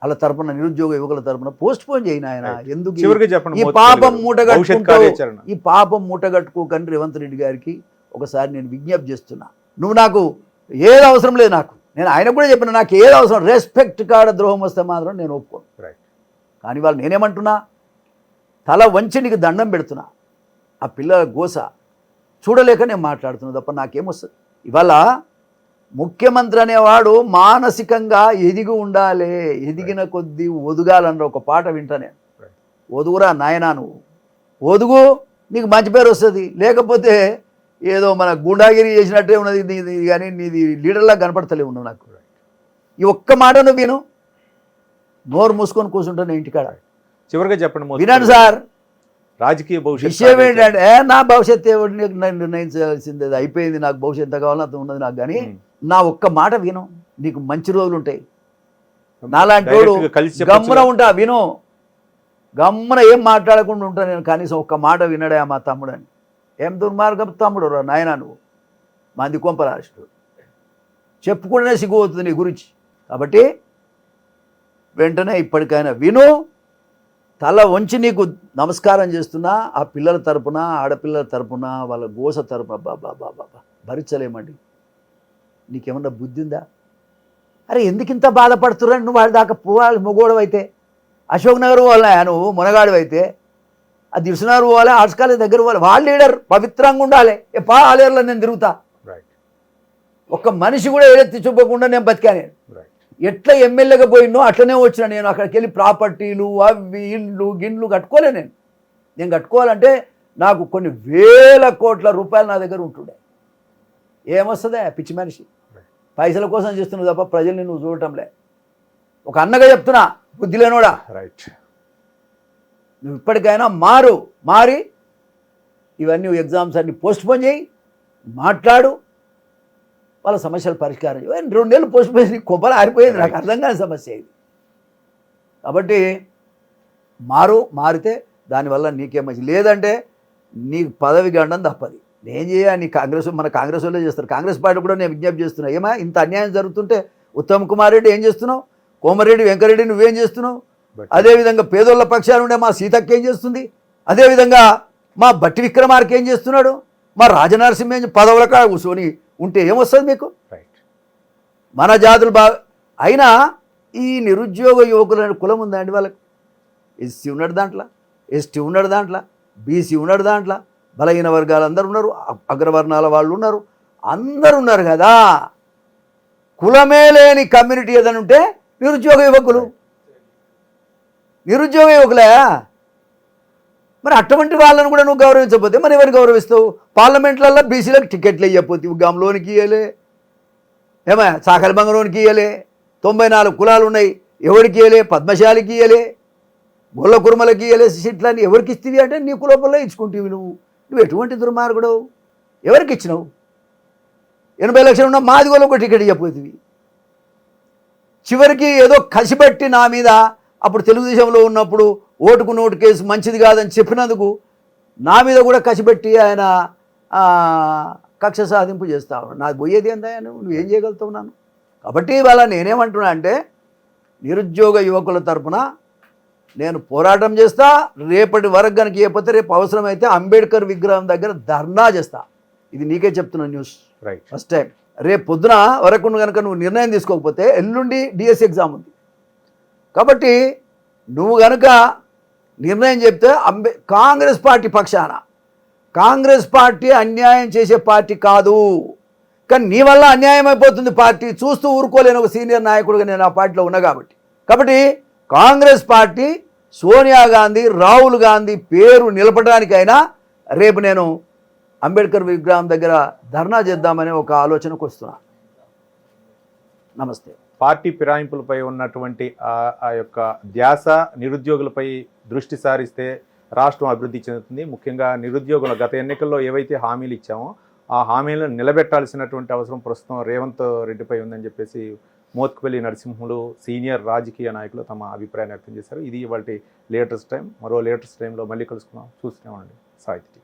వాళ్ళ తరపున, నిరుద్యోగ యువకుల తరపున పోస్ట్ పోన్ చేయి నాయన. ఎందుకు ఈ పాపం మూటగట్టుకోకని రేవంత్ రెడ్డి గారికి ఒకసారి నేను విజ్ఞప్తి చేస్తున్నా. నువ్వు నాకు ఏది అవసరం లేదు, నేను ఆయన కూడా చెప్పిన, నాకు ఏది అవసరం, రెస్పెక్ట్ కాడ ద్రోహం వస్తే మాత్రం నేను ఒప్పుకోను. కానీ వాళ్ళు నేనేమంటున్నా, తల వంచి నీకు దండం పెడుతున్నా. ఆ పిల్లల గోస చూడలేక నేను మాట్లాడుతున్నా తప్ప నాకేమొస్తుంది? ఇవాళ ముఖ్యమంత్రి అనేవాడు మానసికంగా ఎదిగి ఉండాలి, ఎదిగిన కొద్దీ ఒదుగాలన్న ఒక పాట వింటానే. ఒదుగురా నాయనా, నువ్వు ఒదుగు, నీకు మంచి పేరు వస్తుంది. లేకపోతే ఏదో మన గుండాగిరి చేసినట్టే ఉన్నది నీది, కానీ నీది లీడర్లా కనపడతలే ఉన్నావు నాకు. ఈ ఒక్క మాట నువ్వు విను, నోరు మూసుకొని కూర్చుంటాను ఇంటికాడ. చివరిగా చెప్పండి, వినండి సార్. రాజకీయ భవిష్యత్ విషయం ఏంటంటే, నా భవిష్యత్తు ఎవరు నిర్ణయించాల్సింది, అయిపోయింది. నాకు భవిష్యత్తు ఎంత కావాలో అంత ఉన్నది నాకు. కానీ నా ఒక్క మాట విను, నీకు మంచి రోజులు ఉంటాయి. నాలాంటి వాడు గమ్మున ఉంటా, విను, గమ్మున ఏం మాట్లాడకుండా ఉంటా నేను. కనీసం ఒక్క మాట వినడా మా తమ్ముడు అని. ఏం దుర్మార్గం తమ్ముడు రా నాయన నువ్వు, మంది కొంపరాష్ట్రు చెప్పుకుంటేనే సిగ్గుపోతుంది నీ గురించి. కాబట్టి వెంటనే ఇప్పటికైనా విను, తల వంచి నీకు నమస్కారం చేస్తున్నా. ఆ పిల్లల తరపున, ఆడపిల్లల తరపున, వాళ్ళ గోస తరపున బాబా భరించలేమండి. నీకేమన్నా బుద్ధి ఉందా? అరే ఎందుకు ఇంత బాధపడుతున్నా? నువ్వు వాళ్ళ దాకా పోవాలి. మొగోడు అయితే అశోక్ నగర్ పోవాలా, నువ్వు మునగాడు అయితే ఆ దిల్సునగర్ పోవాలి, ఆర్ట్స్ కాలేజ్ దగ్గర పోవాలి. వాళ్ళ లీడర్ పవిత్రంగా ఉండాలి. ఎప్పా ఆలేరులో నేను తిరుగుతా. ఒక్క మనిషి కూడా ఏదెత్తి చూపకుండా నేను బతికాను. ఎట్లా ఎమ్మెల్యేగా పోయినో అట్లనే వచ్చిన నేను. అక్కడికి వెళ్ళి ప్రాపర్టీలు అవి ఇండ్లు గిన్లు కట్టుకోలే. నేను కట్టుకోవాలంటే నాకు కొన్ని వేల కోట్ల రూపాయలు నా దగ్గర ఉంటుండే. ఏమొస్తుందే పిచ్చి మనిషి, పైసల కోసం చేస్తున్నావు తప్ప ప్రజల్ని నువ్వు చూడటంలే. ఒక అన్నగా చెప్తున్నా, బుద్ధి లేనోడా, నువ్వు ఇప్పటికైనా మారి ఇవన్నీ ఎగ్జామ్స్ అన్ని పోస్ట్ పోన్ చేయి, మాట్లాడు, వాళ్ళ సమస్యల పరిష్కారం. 2 నెలలు పోస్ట్ పోన్ చేసి కొబ్బరి ఆరిపోయింది. నాకు అర్థం కాని సమస్య ఇది. కాబట్టి మారితే దానివల్ల నీకేం మంచి. లేదంటే నీకు పదవి గండం తప్పది. నేను చేయాలి, నీ మన కాంగ్రెస్ వాళ్ళే చేస్తారు. కాంగ్రెస్ పార్టీ కూడా నేను విజ్ఞప్తి చేస్తున్నా. ఏమా ఇంత అన్యాయం జరుగుతుంటే ఉత్తమ్ కుమార్ రెడ్డి ఏం చేస్తున్నావు? కోమరెడ్డి వెంకరెడ్డి నువ్వేం చేస్తున్నావు? అదేవిధంగా పేదోళ్ళ పక్షాన ఉండే మా సీతక్క ఏం చేస్తుంది? అదేవిధంగా మా బట్టి విక్రమార్క ఏం చేస్తున్నాడు? మా రాజనరసింహ పదవుల కాడ కూర్చొని ఉంటే ఏమొస్తుంది మీకు? మన జాతులు అయినా ఈ నిరుద్యోగ యువకుల కులం ఉందండి వాళ్ళకి. ఎస్సీ ఉన్నాడు దాంట్లో, ఎస్టీ ఉన్నాడు దాంట్లో, బీసీ ఉన్నాడు దాంట్లో, బలహీన వర్గాలు అందరు ఉన్నారు, అగ్రవర్ణాల వాళ్ళు ఉన్నారు, అందరు ఉన్నారు కదా. కులమే లేని కమ్యూనిటీ ఏదైనా ఉంటే నిరుద్యోగ యువకులు, నిరుద్యోగ యువకులే. మరి అటువంటి వాళ్ళను కూడా నువ్వు గౌరవించకపోతే మరి ఎవరు గౌరవిస్తావు? పార్లమెంట్లలో బీసీలకు టికెట్లు ఇవ్వకపోతే గంలోనికి ఇవ్వలే, ఏమా సాకలి బంగలోనికి ఇవ్వలే, 94 కులాలు ఉన్నాయి ఎవరికి ఇవ్వలే, పద్మశాలికి ఇవ్వలే, గొల్ల కుర్మలకి ఇవ్వలే సీట్లని. ఎవరికి ఇస్తేవి అంటే నీ కులపల్లో ఇచ్చుకుంటేవి. నువ్వు ఎటువంటి దుర్మార్గుడు? ఎవరికి ఇచ్చినావు? 80 లక్షలు ఉన్న మాదిగోలో ఒక టికెట్ ఇవ్వకపోతుంది. చివరికి ఏదో కసిపెట్టి నా మీద అప్పుడు తెలుగుదేశంలో ఉన్నప్పుడు ఓటుకు నోటు కేసు మంచిది కాదని చెప్పినందుకు నా మీద కూడా కసిపెట్టి ఆయన కక్ష సాధింపు చేస్తావు. నాకు పోయేది ఏందా? నువ్వేం చేయగలుగుతావు నన్ను? కాబట్టి ఇవాళ నేనేమంటున్నా అంటే నిరుద్యోగ యువకుల తరపున నేను పోరాటం చేస్తా. రేపటి వరకు కనుక ఇవ్వకపోతే రేపు అవసరమైతే అంబేద్కర్ విగ్రహం దగ్గర ధర్నా చేస్తా. ఇది నీకే చెప్తున్నా న్యూస్, రైట్. First time. రేపు పొద్దున వరకు కనుక నువ్వు నిర్ణయం తీసుకోకపోతే ఎల్లుండి డిఎస్సి ఎగ్జామ్ ఉంది. కాబట్టి నువ్వు కనుక నిర్ణయం చెప్తే కాంగ్రెస్ పార్టీ పక్షాన, కాంగ్రెస్ పార్టీ అన్యాయం చేసే పార్టీ కాదు, కానీ నీ వల్ల అన్యాయం అయిపోతుంది పార్టీ. చూస్తూ ఊరుకోలేని ఒక సీనియర్ నాయకుడిగా నేను ఆ పార్టీలో ఉన్నా కాబట్టి కాంగ్రెస్ పార్టీ సోనియా గాంధీ, రాహుల్ గాంధీ పేరు నిలపడానికైనా రేపు నేను అంబేద్కర్ విగ్రహం దగ్గర ధర్నా చేద్దామనే ఒక ఆలోచనకు వస్తున్నా. నమస్తే. పార్టీ ఫిరాయింపులపై ఉన్నటువంటి ఆ యొక్క ధ్యాస నిరుద్యోగులపై దృష్టి సారిస్తే రాష్ట్రం అభివృద్ధి చెందుతుంది. ముఖ్యంగా నిరుద్యోగుల గత ఎన్నికల్లో ఏవైతే హామీలు ఇచ్చామో ఆ హామీలను నిలబెట్టాల్సినటువంటి అవసరం ప్రస్తుతం రేవంత్ రెడ్డిపై ఉందని చెప్పేసి మోత్కుపల్లి నరసింహులు సీనియర్ రాజకీయ నాయకులు తమ అభిప్రాయాన్ని వ్యక్తం చేశారు. ఇది ఇవాళ లేటెస్ట్ టైం. మరో లేటెస్ట్ టైంలో మళ్ళీ కలుసుకుందాం. చూస్తూనే ఉండండి సాహితీ.